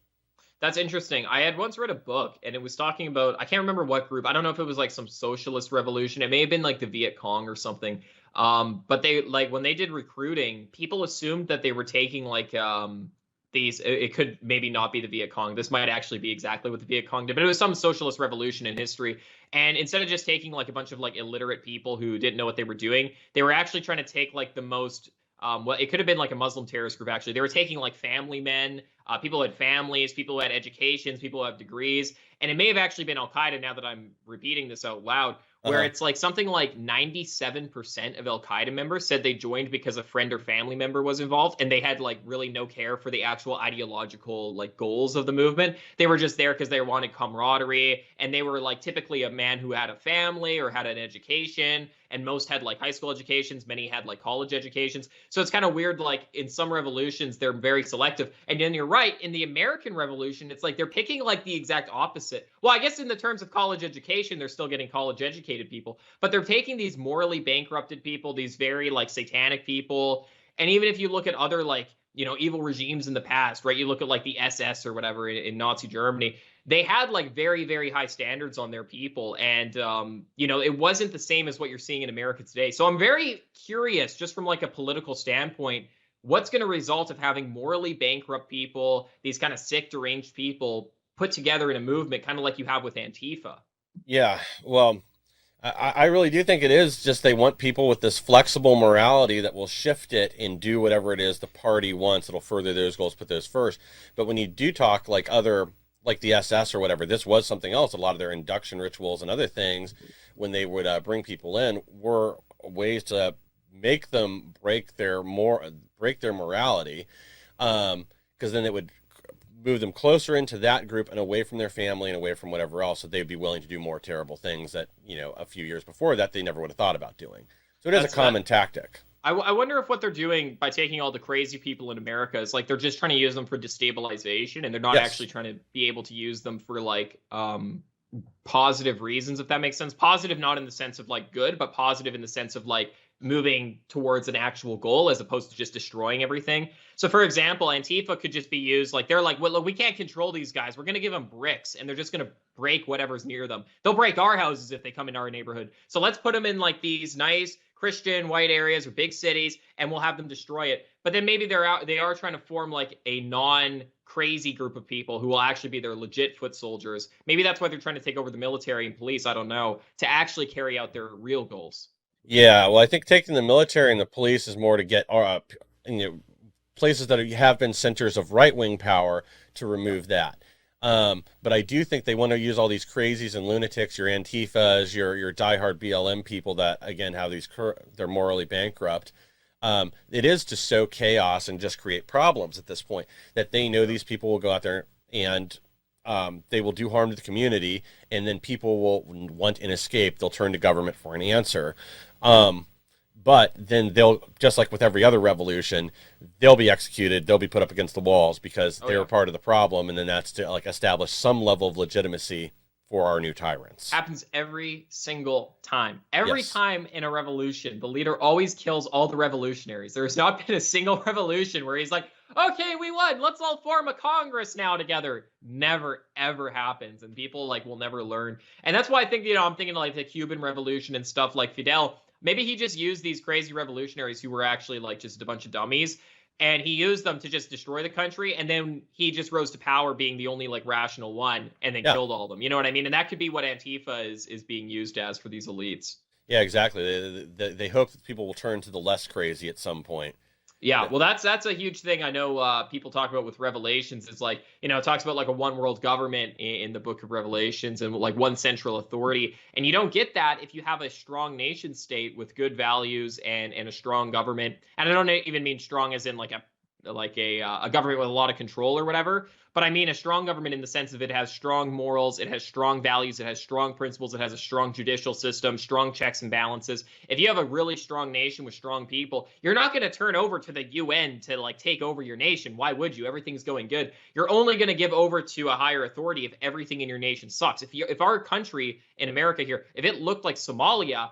That's interesting. I had once read a book and it was talking about, I can't remember what group. I don't know if it was like some socialist revolution. It may have been like the Viet Cong or something. But they, like, when they did recruiting, people assumed that they were taking like these, it could maybe not be the Viet Cong. This might actually be exactly what the Viet Cong did, but it was some socialist revolution in history. And instead of just taking like a bunch of like illiterate people who didn't know what they were doing, they were actually trying to take like the most, well, it could have been like a Muslim terrorist group, actually. They were taking like family men, people who had families, people who had educations, people who have degrees. And it may have actually been Al-Qaeda, now that I'm repeating this out loud, where it's like something like 97% of Al-Qaeda members said they joined because a friend or family member was involved, and they had like really no care for the actual ideological like goals of the movement. They were just there because they wanted camaraderie, and they were like typically a man who had a family or had an education, and most had like high school educations, many had like college educations. So it's kind of weird, like in some revolutions they're very selective, and then you're right, in the American Revolution it's like they're picking like the exact opposite. Well, I guess in the terms of college education, they're still getting college educated people, but they're taking these morally bankrupted people, these very like satanic people. And even if you look at other like, evil regimes in the past, right? You look at like the SS or whatever in Nazi Germany, they had like very, very high standards on their people. And, it wasn't the same as what you're seeing in America today. So I'm very curious, just from like a political standpoint, what's going to result of having morally bankrupt people, these kind of sick, deranged people put together in a movement, kind of like you have with Antifa. Yeah, well, I really do think it is just they want people with this flexible morality that will shift it and do whatever it is the party wants. It'll further those goals, put those first. But when you do talk like the SS or whatever, this was something else. A lot of their induction rituals and other things, when they would bring people in, were ways to make them break their morality, because then it would move them closer into that group and away from their family and away from whatever else, so they'd be willing to do more terrible things that, a few years before that they never would have thought about doing. So it is a common tactic. I wonder if what they're doing by taking all the crazy people in America is like they're just trying to use them for destabilization, and they're not actually trying to be able to use them for like positive reasons, if that makes sense. Positive not in the sense of like good, but positive in the sense of like moving towards an actual goal as opposed to just destroying everything. So for example, Antifa could just be used like, they're like, well, look, we can't control these guys. We're going to give them bricks and they're just going to break whatever's near them. They'll break our houses if they come in our neighborhood. So let's put them in like these nice Christian white areas or big cities, and we'll have them destroy it. But then maybe they are trying to form like a non-crazy group of people who will actually be their legit foot soldiers. Maybe that's why they're trying to take over the military and police, I don't know, to actually carry out their real goals. Yeah, well, I think taking the military and the police is more to get places that have been centers of right-wing power to remove that. But I do think they want to use all these crazies and lunatics, your Antifas, your diehard BLM people that, again, have they're morally bankrupt. It is to sow chaos and just create problems at this point, that they know these people will go out there and they will do harm to the community, and then people will want an escape. They'll turn to government for an answer. But then they'll, just like with every other revolution, they'll be executed. They'll be put up against the walls because they were part of the problem. And then that's to like establish some level of legitimacy for our new tyrants. Happens every single time. Every time in a revolution, the leader always kills all the revolutionaries. There has not been a single revolution where he's like, okay, we won. Let's all form a Congress now together. Never, ever happens. And people like will never learn. And that's why I think, I'm thinking like the Cuban Revolution and stuff like Fidel. Maybe he just used these crazy revolutionaries who were actually like just a bunch of dummies, and he used them to just destroy the country. And then he just rose to power being the only like rational one, and then killed all of them. You know what I mean? And that could be what Antifa is being used as for these elites. Yeah, exactly. They hope that people will turn to the less crazy at some point. Yeah, well, that's a huge thing I know people talk about with Revelations. It's like, it talks about like a one world government in the book of Revelations, and like one central authority. And you don't get that if you have a strong nation state with good values and a strong government. And I don't even mean strong as in like a a government with a lot of control or whatever. But I mean a strong government in the sense of it has strong morals, it has strong values, it has strong principles, it has a strong judicial system, strong checks and balances. If you have a really strong nation with strong people, you're not going to turn over to the UN to like take over your nation. Why would you? Everything's going good. You're only going to give over to a higher authority if everything in your nation sucks. If our country in America here, if it looked like Somalia,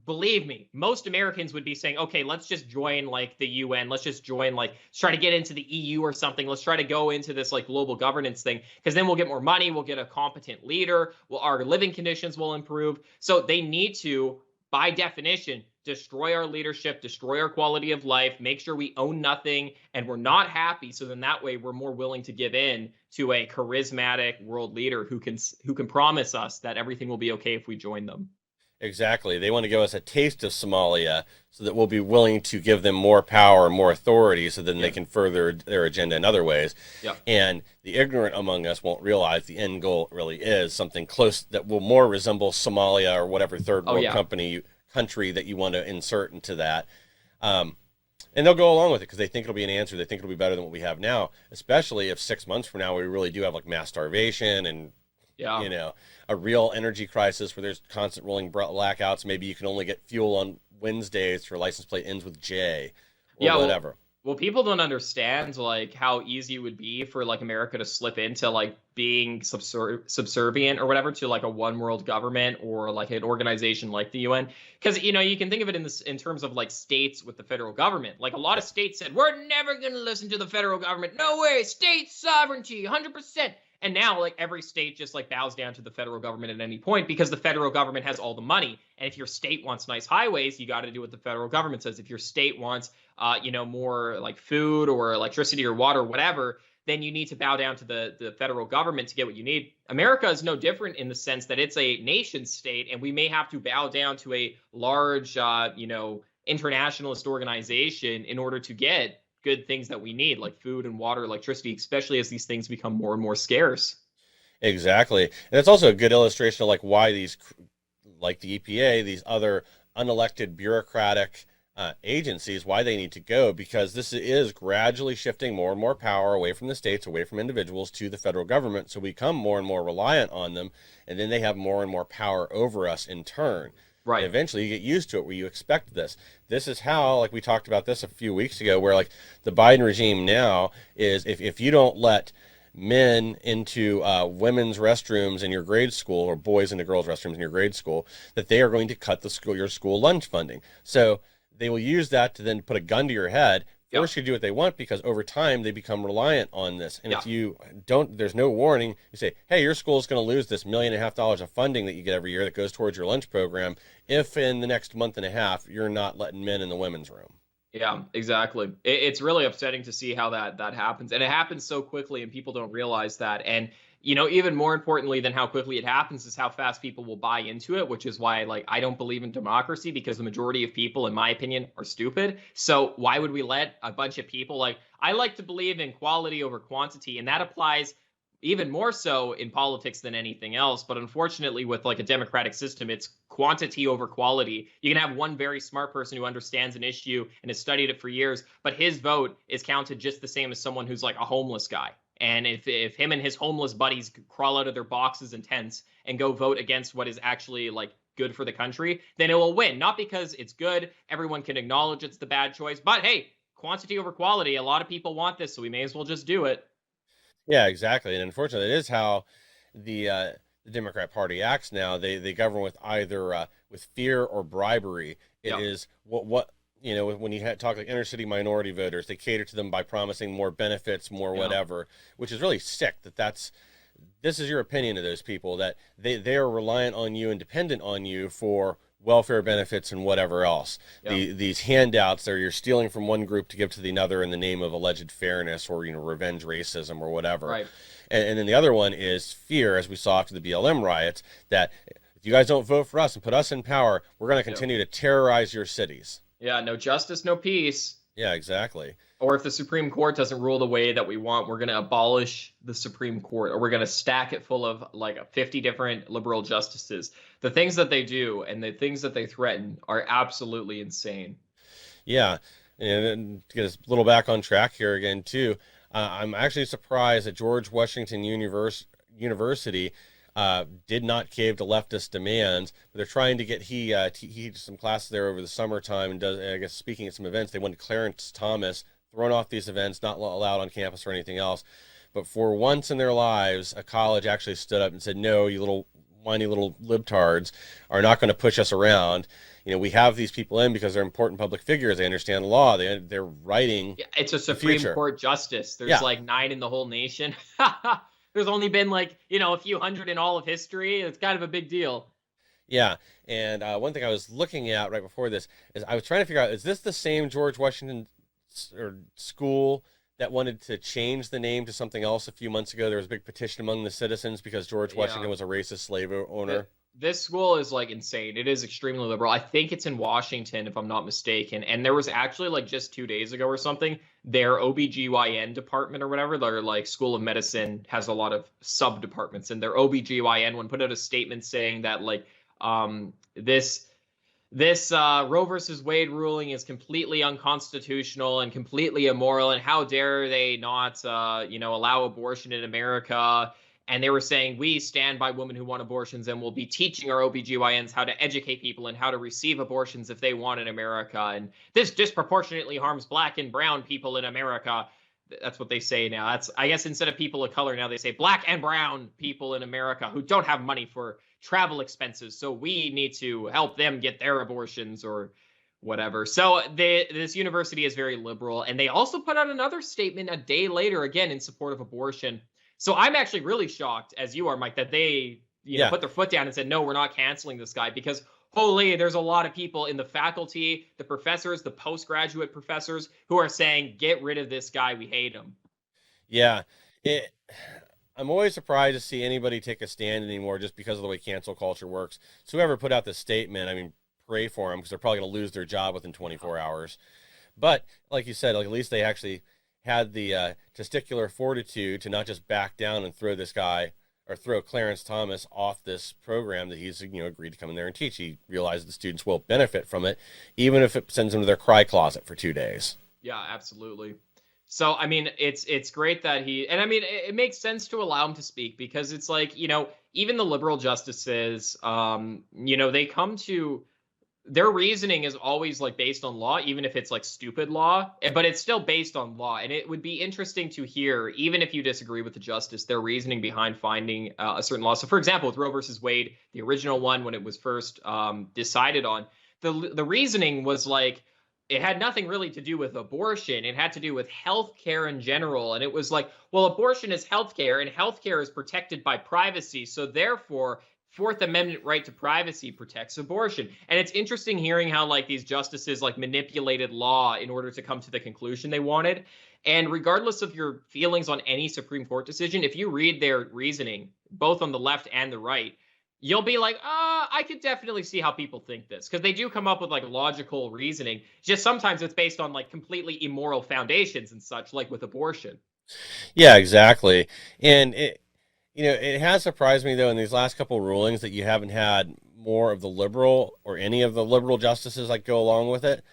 believe me, most Americans would be saying, okay, let's just join like the UN. Let's just join, like, let's try to get into the EU or something. Let's try to go into this like global governance thing, because then we'll get more money. We'll get a competent leader. Well, our living conditions will improve. So they need to, by definition, destroy our leadership, destroy our quality of life, make sure we own nothing and we're not happy. So then that way we're more willing to give in to a charismatic world leader who can promise us that everything will be okay if we join them. Exactly. They want to give us a taste of Somalia so that we'll be willing to give them more power and more authority so then they can further their agenda in other ways. Yep. And the ignorant among us won't realize the end goal really is something close that will more resemble Somalia or whatever third world country that you want to insert into that. And they'll go along with it because they think it'll be an answer. They think it'll be better than what we have now, especially if 6 months from now we really do have like mass starvation and you know, a real energy crisis where there's constant rolling blackouts. Maybe you can only get fuel on Wednesdays. Your license plate ends with J or whatever. Well, people don't understand like how easy it would be for like America to slip into like being subservient or whatever to like a one world government or like an organization like the UN. Because, you know, you can think of it in terms of like states with the federal government. Like a lot of states said, we're never going to listen to the federal government. No way. State sovereignty, 100%. And now, like, every state just, like, bows down to the federal government at any point because the federal government has all the money. And if your state wants nice highways, you got to do what the federal government says. If your state wants, you know, more, like, food or electricity or water or whatever, then you need to bow down to the federal government to get what you need. America is no different in the sense that it's a nation state, and we may have to bow down to a large, you know, internationalist organization in order to get good things that we need, like food and water, electricity, especially as these things become more and more scarce. Exactly. And it's also a good illustration of like why these, like the EPA, these other unelected bureaucratic agencies, why they need to go, because this is gradually shifting more and more power away from the states, away from individuals to the federal government. So we become more and more reliant on them, and then they have more and more power over us in turn. Right. And eventually you get used to it where you expect this. This is how, like we talked about this a few weeks ago, where like the Biden regime now is if you don't let men into women's restrooms in your grade school or boys into girls' restrooms in your grade school, that they are going to cut your school lunch funding. So they will use that to then put a gun to your head, force you to do what they want, because over time they become reliant on this. And if you don't, there's no warning, you say, hey, your school is going to lose this $1.5 million of funding that you get every year that goes towards your lunch program if in the next month and a half you're not letting men in the women's room. Yeah, exactly. It's really upsetting to see how that happens. And it happens so quickly and people don't realize that. And, you know, even more importantly than how quickly it happens is how fast people will buy into it, which is why, like, I don't believe in democracy, because the majority of people, in my opinion, are stupid. So why would we let a bunch of people, like, I like to believe in quality over quantity, and that applies even more so in politics than anything else. But unfortunately, with like a democratic system, it's quantity over quality. You can have one very smart person who understands an issue and has studied it for years, but his vote is counted just the same as someone who's like a homeless guy. And if him and his homeless buddies crawl out of their boxes and tents and go vote against what is actually like good for the country, then it will win. Not because it's good. Everyone can acknowledge it's the bad choice, but hey, quantity over quality. A lot of people want this, so we may as well just do it. Yeah, exactly. And unfortunately, it is how the Democrat Party acts now. They govern with either with fear or bribery. It is what you know, when you talk like inner city minority voters, they cater to them by promising more benefits, more whatever, which is really sick. This is your opinion of those people, that they are reliant on you and dependent on you for welfare benefits and whatever else. These handouts that you're stealing from one group to give to the other in the name of alleged fairness or, you know, revenge racism or whatever. Right. And then the other one is fear, as we saw after the BLM riots, that if you guys don't vote for us and put us in power, we're going to continue to terrorize your cities. Yeah, no justice, no peace. Yeah, exactly. Or if the Supreme Court doesn't rule the way that we want, we're going to abolish the Supreme Court, or we're going to stack it full of like 50 different liberal justices. The things that they do and the things that they threaten are absolutely insane. Yeah. And then to get us a little back on track here again too, I'm actually surprised that George Washington University did not cave to leftist demands, but they're trying to get he did some classes there over the summertime and does, I guess, speaking at some events. They wanted Clarence Thomas thrown off these events, not allowed on campus or anything else. But for once in their lives, a college actually stood up and said, "No, you little whiny little libtards are not going to push us around. We have these people in because they're important public figures. They understand the law. They're writing. Yeah, it's a Supreme Court justice. There's like 9 in the whole nation. There's only been like, a few hundred in all of history. It's kind of a big deal. Yeah. And one thing I was looking at right before this is I was trying to figure out, is this the same George Washington school that wanted to change the name to something else a few months ago? There was a big petition among the citizens because George Washington was a racist slave owner. This school is like insane. It is extremely liberal. I think it's in Washington, if I'm not mistaken. And there was actually like just 2 days ago or something, their OBGYN department or whatever, their like School of Medicine has a lot of sub departments, and their OBGYN one put out a statement saying that like this Roe versus Wade ruling is completely unconstitutional and completely immoral, and how dare they not allow abortion in America. And they were saying, we stand by women who want abortions, and we'll be teaching our OBGYNs how to educate people and how to receive abortions if they want in America. And this disproportionately harms Black and brown people in America. That's what they say now. That's, I guess, instead of people of color, now they say Black and brown people in America who don't have money for travel expenses. So we need to help them get their abortions or whatever. So this university is very liberal. And they also put out another statement a day later, again, in support of abortion. So I'm actually really shocked, as you are, Mike, that they put their foot down and said, no, we're not canceling this guy, because holy, there's a lot of people in the faculty, the professors, the postgraduate professors who are saying, get rid of this guy. We hate him. Yeah. I'm always surprised to see anybody take a stand anymore just because of the way cancel culture works. So whoever put out this statement, I mean, pray for them, because they're probably going to lose their job within 24 hours. But like you said, like, at least they actually had the testicular fortitude to not just back down and throw this guy or throw Clarence Thomas off this program that he's agreed to come in there and teach. He realized the students will benefit from it, even if it sends them to their cry closet for 2 days. Yeah, absolutely. So, I mean, it's great that and I mean, it makes sense to allow him to speak, because it's like, even the liberal justices, they come to, their reasoning is always like based on law, even if it's like stupid law, but it's still based on law. And it would be interesting to hear, even if you disagree with the justice, their reasoning behind finding a certain law. So for example, with Roe versus Wade, the original one, when it was first decided on, the reasoning was like, it had nothing really to do with abortion. It had to do with healthcare in general. And it was like, well, abortion is healthcare, and healthcare is protected by privacy. So therefore, Fourth Amendment right to privacy protects abortion. And it's interesting hearing how like these justices like manipulated law in order to come to the conclusion they wanted. And regardless of your feelings on any Supreme Court decision, if you read their reasoning, both on the left and the right, you'll be like, I could definitely see how people think this, because they do come up with like logical reasoning. Just sometimes it's based on like completely immoral foundations and such, like with abortion. Yeah, exactly. And it has surprised me, though, in these last couple of rulings that you haven't had more of the liberal or any of the liberal justices like go along with it.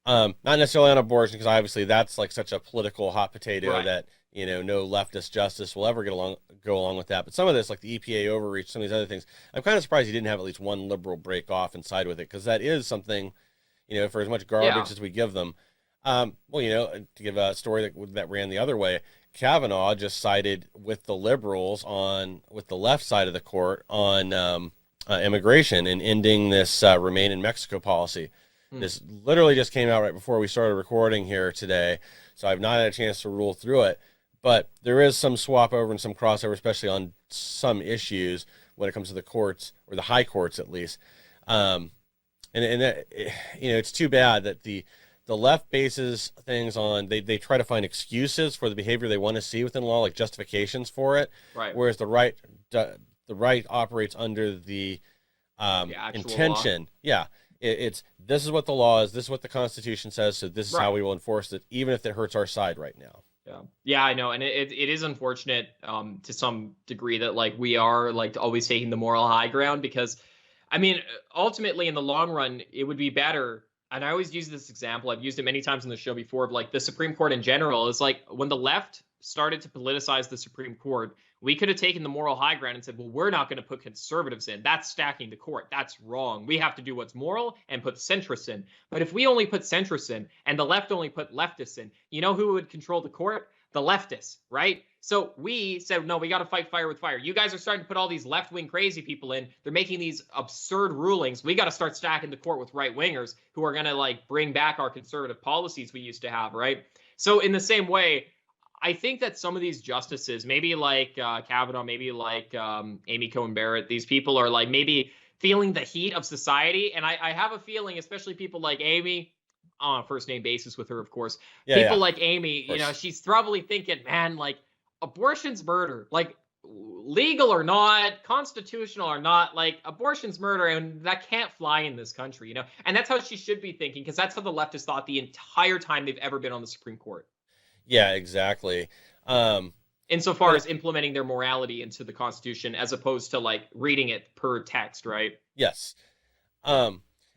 Not necessarily on abortion, because obviously that's like such a political hot potato, right, that no leftist justice will ever go along with that. But some of this, like the EPA overreach, some of these other things, I'm kind of surprised you didn't have at least one liberal break off and side with it, because that is something, for as much garbage as we give them. To give a story that ran the other way, Kavanaugh just sided with the liberals with the left side of the court on immigration and ending this Remain in Mexico policy. This literally just came out right before we started recording here today, so I've not had a chance to rule through it. But there is some swap over and some crossover, especially on some issues when it comes to the courts, or the high courts at least. And that, it's too bad that the left bases things on, they try to find excuses for the behavior they want to see within law, like justifications for it. Right. Whereas the right operates under the intention. Law. Yeah. It's this is what the law is. This is what the Constitution says. So this is how we will enforce it, even if it hurts our side right now. Yeah, I know. And it is unfortunate to some degree that like we are like always taking the moral high ground, because I mean, ultimately in the long run, it would be better. and I always use this example. I've used it many times on the show before, of like the Supreme Court in general. Is like when the left started to politicize the Supreme Court, we could have taken the moral high ground and said, well, we're not going to put conservatives in. That's stacking the court. That's wrong. We have to do what's moral and put centrists in. But if we only put centrists in and the left only put leftists in, you know who would control the court? The leftists, right? So we said, no, we got to fight fire with fire. You guys are starting to put all these left-wing crazy people in. They're making these absurd rulings. We got to start stacking the court with right-wingers who are going to like bring back our conservative policies we used to have, right? So in the same way, I think that some of these justices, maybe like Kavanaugh, maybe like Amy Coney Barrett, these people are like maybe feeling the heat of society. And I have a feeling, especially people like Amy, on a first name basis with her, of course, people like Amy, you know, she's probably thinking, man, like abortion's murder, like legal or not, constitutional or not, like abortion's murder, and that can't fly in this country, you know? And that's how she should be thinking, because that's how the left has thought the entire time they've ever been on the Supreme Court. Yeah, exactly. Insofar as implementing their morality into the Constitution, as opposed to like reading it per text, right? Yes.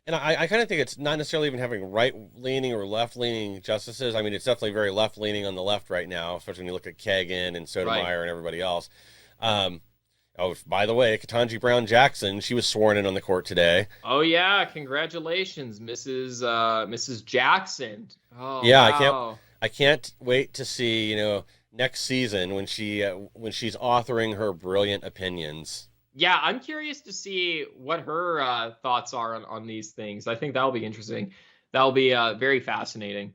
And I kind of think it's not necessarily even having right-leaning or left-leaning justices. I mean, it's definitely very left-leaning on the left right now, especially when you look at Kagan and Sotomayor and everybody else. Oh, by the way, Ketanji Brown Jackson, she was sworn in on the court today. Oh yeah, congratulations, Mrs. Jackson. Oh yeah, wow. I can't wait to see, you know, next season when she's authoring her brilliant opinions. Yeah, I'm curious to see what her thoughts are on these things. I think that'll be interesting. That'll be very fascinating.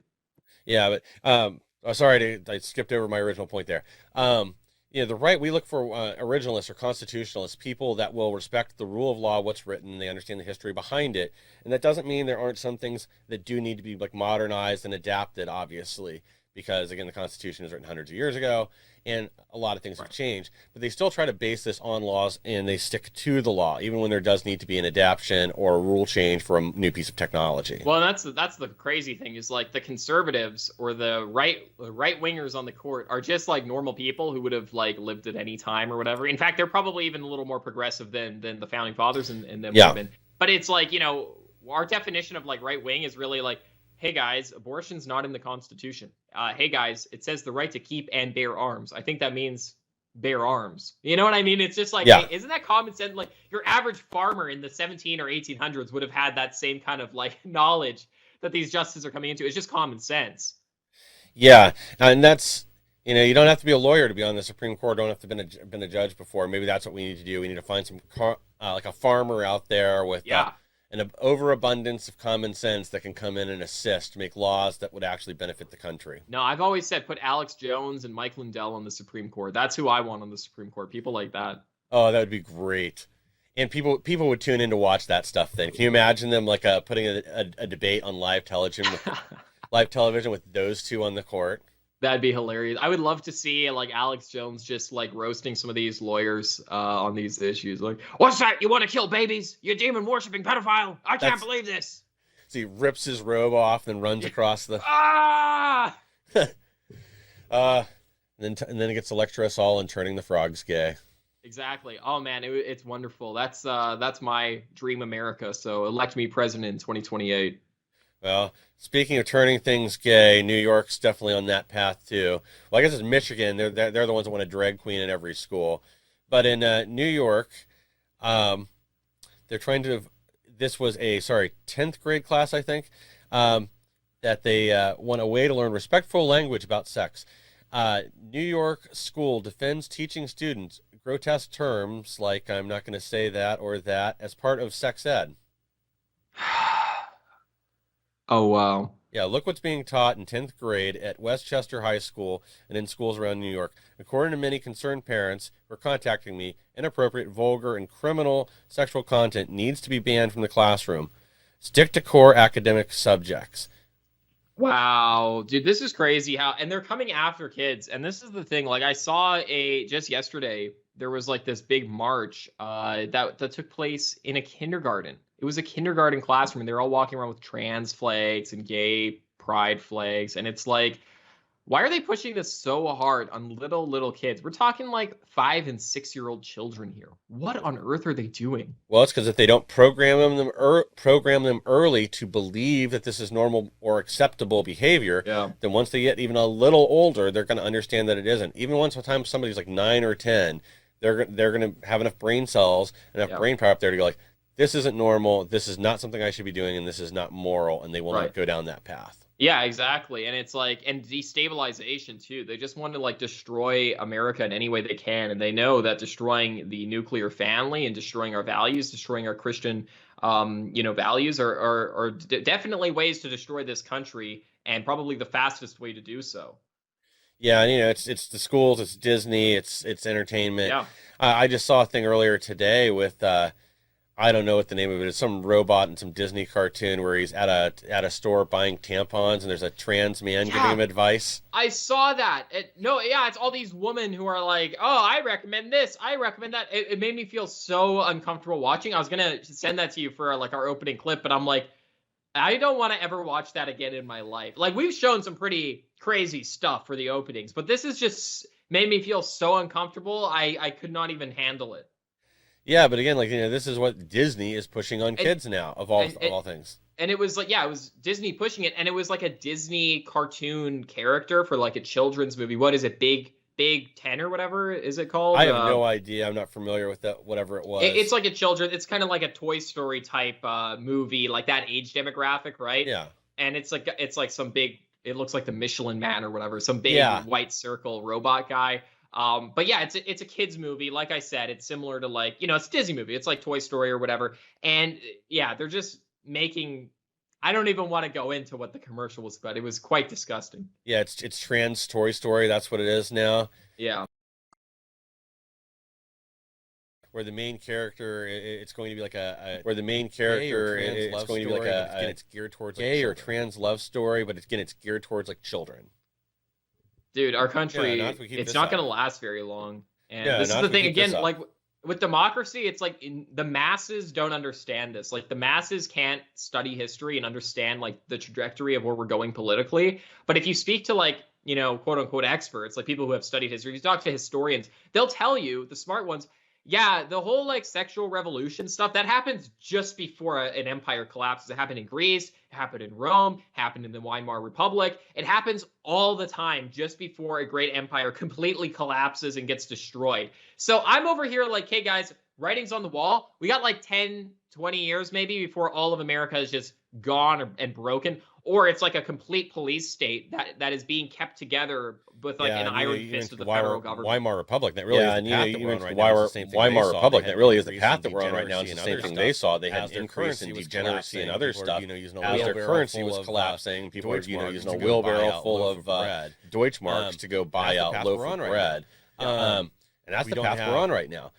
Yeah, but sorry, I skipped over my original point there. You know, the right, we look for originalists or constitutionalists, people that will respect the rule of law, what's written, they understand the history behind it. And that doesn't mean there aren't some things that do need to be like modernized and adapted, obviously, because again, the Constitution was written hundreds of years ago and a lot of things have changed, but they still try to base this on laws and they stick to the law, even when there does need to be an adaptation or a rule change for a new piece of technology. Well, that's the crazy thing is like the conservatives or the right wingers on the court are just like normal people who would have like lived at any time or whatever. In fact, they're probably even a little more progressive than the founding fathers and them would have been. But it's like, you know, our definition of like right wing is really like, hey guys, abortion's not in the Constitution. Hey guys, it says the right to keep and bear arms. I think that means bear arms. You know what I mean? It's just like, hey, isn't that common sense? Like your average farmer in the 17 or 1800s would have had that same kind of like knowledge that these justices are coming into. It's just common sense. Yeah, and that's, you know, you don't have to be a lawyer to be on the Supreme Court. Don't have to have been a judge before. Maybe that's what we need to do. We need to find some like a farmer out there with an overabundance of common sense that can come in and assist to make laws that would actually benefit the country. No, I've always said put Alex Jones and Mike Lindell on the Supreme Court. That's who I want on the Supreme Court. People like that. Oh, that would be great. And people would tune in to watch that stuff then. Can you imagine them like putting a debate on live television with those two on the court? That'd be hilarious. I would love to see like Alex Jones just like roasting some of these lawyers on these issues. Like, what's that? You want to kill babies? You demon worshipping pedophile? I can't believe this. So he rips his robe off and runs across the. And then it gets to lecture us all on turning the frogs gay. Exactly. Oh man, it's wonderful. That's my dream America. So elect me president in 2028. Well, speaking of turning things gay, New York's definitely on that path too. Well, I guess it's Michigan. They're the ones that want a drag queen in every school. But in New York, they're trying to. This was a 10th grade class, I think, that they want a way to learn respectful language about sex. New York school defends teaching students grotesque terms like "I'm not going to say that" or "that" as part of sex ed. Oh, wow. Yeah, look what's being taught in 10th grade at Westchester High School and in schools around New York. According to many concerned parents who are contacting me, inappropriate, vulgar, and criminal sexual content needs to be banned from the classroom. Stick to core academic subjects. Wow, dude, this is crazy and they're coming after kids. And this is the thing, like I saw just yesterday, there was like this big march that took place in a kindergarten. It was a kindergarten classroom and they're all walking around with trans flags and gay pride flags. And it's like, Why are they pushing this so hard on little kids? We're talking like 5 and 6-year-old children here. What on earth are they doing? Well, it's because if they don't program them early to believe that this is normal or acceptable behavior, then once they get even a little older, they're going to understand that it isn't. Even once time somebody's like 9 or 10, they're going to have enough brain cells, enough brain power up there to go like, this isn't normal, this is not something I should be doing, and this is not moral, and they will not go down that path. Yeah, exactly. And it's like, and destabilization too. They just want to like destroy America in any way they can. And they know that destroying the nuclear family and destroying our values, destroying our Christian, values are definitely ways to destroy this country, and probably the fastest way to do so. Yeah, and it's the schools, it's Disney, it's entertainment. Yeah. I just saw a thing earlier today with I don't know what the name of it is, some robot in some Disney cartoon where he's at a store buying tampons and there's a trans man giving him advice. I saw that. It's all these women who are like, oh, I recommend this, I recommend that. It made me feel so uncomfortable watching. I was gonna send that to you for like our opening clip, but I'm like, I don't want to ever watch that again in my life. Like, we've shown some pretty crazy stuff for the openings, but this is just made me feel so uncomfortable. I could not even handle it. Yeah, but again, like, this is what Disney is pushing on kids now, of all things. And it was like, it was Disney pushing it, and it was like a Disney cartoon character for like a children's movie. What is it, Big 10 or whatever is it called? I have no idea. I'm not familiar with that. Whatever it was. It's like a it's kind of like a Toy Story type movie, like that age demographic, right? Yeah. And it's like some big. It looks like the Michelin Man or whatever, some big white circle robot guy. But yeah, it's a kids movie. Like I said, it's similar to like, it's a Disney movie. It's like Toy Story or whatever. And yeah, they're just making, I don't even want to go into what the commercial was about. It was quite disgusting. Yeah, it's trans Toy Story. That's what it is now. Yeah. Where the main character, it's going to be like it's geared towards gay or trans love story, but it's geared towards like children. Dude, our country, it's not going to last very long. And this is the thing, again, like with democracy, it's like the masses don't understand this. Like, the masses can't study history and understand like the trajectory of where we're going politically. But if you speak to like, quote unquote experts, like people who have studied history, you talk to historians, they'll tell you, the smart ones, yeah, the whole like sexual revolution stuff, that happens just before an empire collapses. It happened in Greece, it happened in Rome, happened in the Weimar Republic. It happens all the time just before a great empire completely collapses and gets destroyed. So I'm over here like, hey guys, writing's on the wall. We got like 10, 20 years maybe before all of America is just gone and broken. Or it's like a complete police state that is being kept together with like an iron fist of the federal government. Weimar Republic, that really is the path that we're on right now. Weimar Republic, that really is the path that we're on right now. It's the same thing they saw. They had increase in degeneracy and other stuff. As their currency was collapsing, people were using a wheelbarrow full of Deutschmarks to go buy out loaf of bread. And that's the path we're on right now.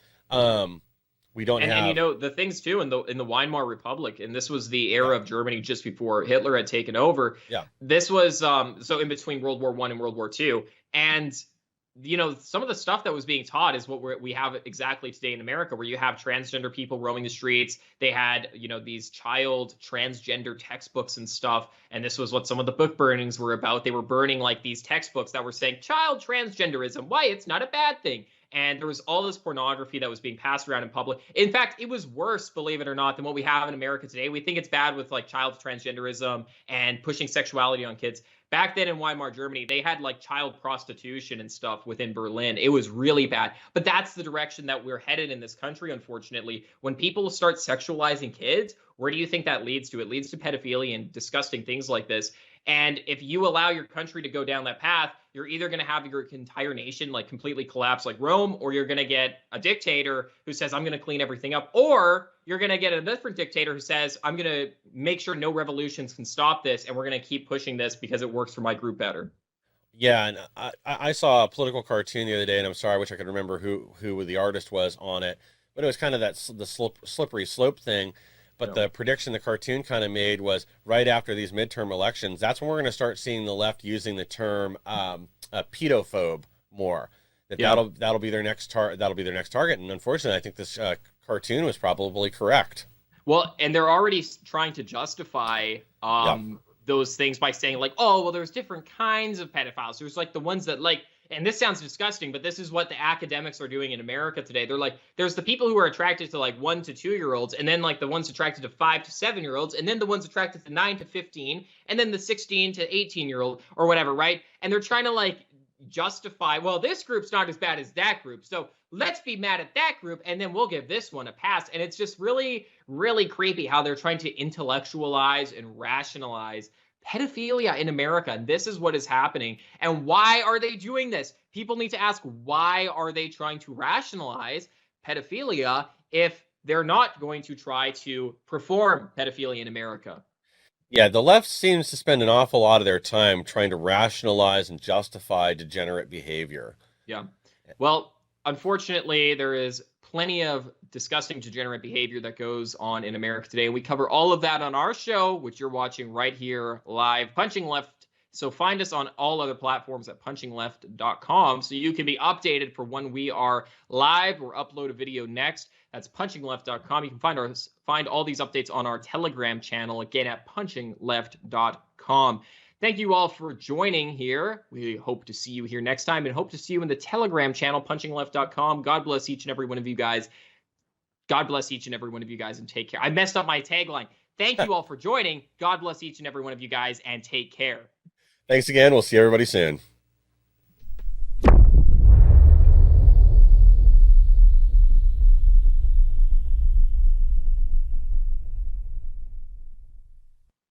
We don't have, and the things too in the Weimar Republic, and this was the era of Germany just before Hitler had taken over. Yeah, this was so in between World War I and World War II, and some of the stuff that was being taught is what we have exactly today in America, where you have transgender people roaming the streets. They had these child transgender textbooks and stuff, and this was what some of the book burnings were about. They were burning like these textbooks that were saying child transgenderism, why it's not a bad thing. And there was all this pornography that was being passed around in public. In fact, it was worse, believe it or not, than what we have in America today. We think it's bad with like child transgenderism and pushing sexuality on kids. Back then in Weimar Germany, they had like child prostitution and stuff within Berlin. It was really bad. But that's the direction that we're headed in this country, unfortunately. When people start sexualizing kids, where do you think that leads to? It leads to pedophilia and disgusting things like this. And if you allow your country to go down that path, you're either going to have your entire nation like completely collapse like Rome, or you're going to get a dictator who says, I'm going to clean everything up, or you're going to get a different dictator who says, I'm going to make sure no revolutions can stop this, and we're going to keep pushing this because it works for my group better. Yeah, and I saw a political cartoon the other day, and I'm sorry, I wish I could remember who the artist was on it, but it was kind of the slippery slope thing. But the prediction the cartoon kind of made was right after these midterm elections, that's when we're going to start seeing the left using the term pedophobe more. That'll be their next target. And unfortunately, I think this cartoon was probably correct. Well, and they're already trying to justify those things by saying like, oh, well, there's different kinds of pedophiles. There's like the ones that like, and this sounds disgusting, but this is what the academics are doing in America today. They're like, there's the people who are attracted to like 1 to 2 year olds, and then like the ones attracted to 5 to 7 year olds, and then the ones attracted to 9 to 15, and then the 16 to 18 year old or whatever, right? And they're trying to like justify, well, this group's not as bad as that group, so let's be mad at that group, and then we'll give this one a pass. And it's just really, really creepy how they're trying to intellectualize and rationalize pedophilia in America. And this is what is happening. And why are they doing this? People need to ask, why are they trying to rationalize pedophilia if they're not going to try to perform pedophilia in America? Yeah, the left seems to spend an awful lot of their time trying to rationalize and justify degenerate behavior. Yeah. Well, unfortunately, there is plenty of disgusting degenerate behavior that goes on in America today. And we cover all of that on our show, which you're watching right here live, Punching Left. So find us on all other platforms at punchingleft.com so you can be updated for when we are live or upload a video next. That's punchingleft.com. You can find all these updates on our Telegram channel, again, at punchingleft.com. Thank you all for joining here. We hope to see you here next time and hope to see you in the Telegram channel, punchingleft.com. God bless each and every one of you guys. God bless each and every one of you guys, and take care. I messed up my tagline. Thank you all for joining. God bless each and every one of you guys, and take care. Thanks again. We'll see everybody soon.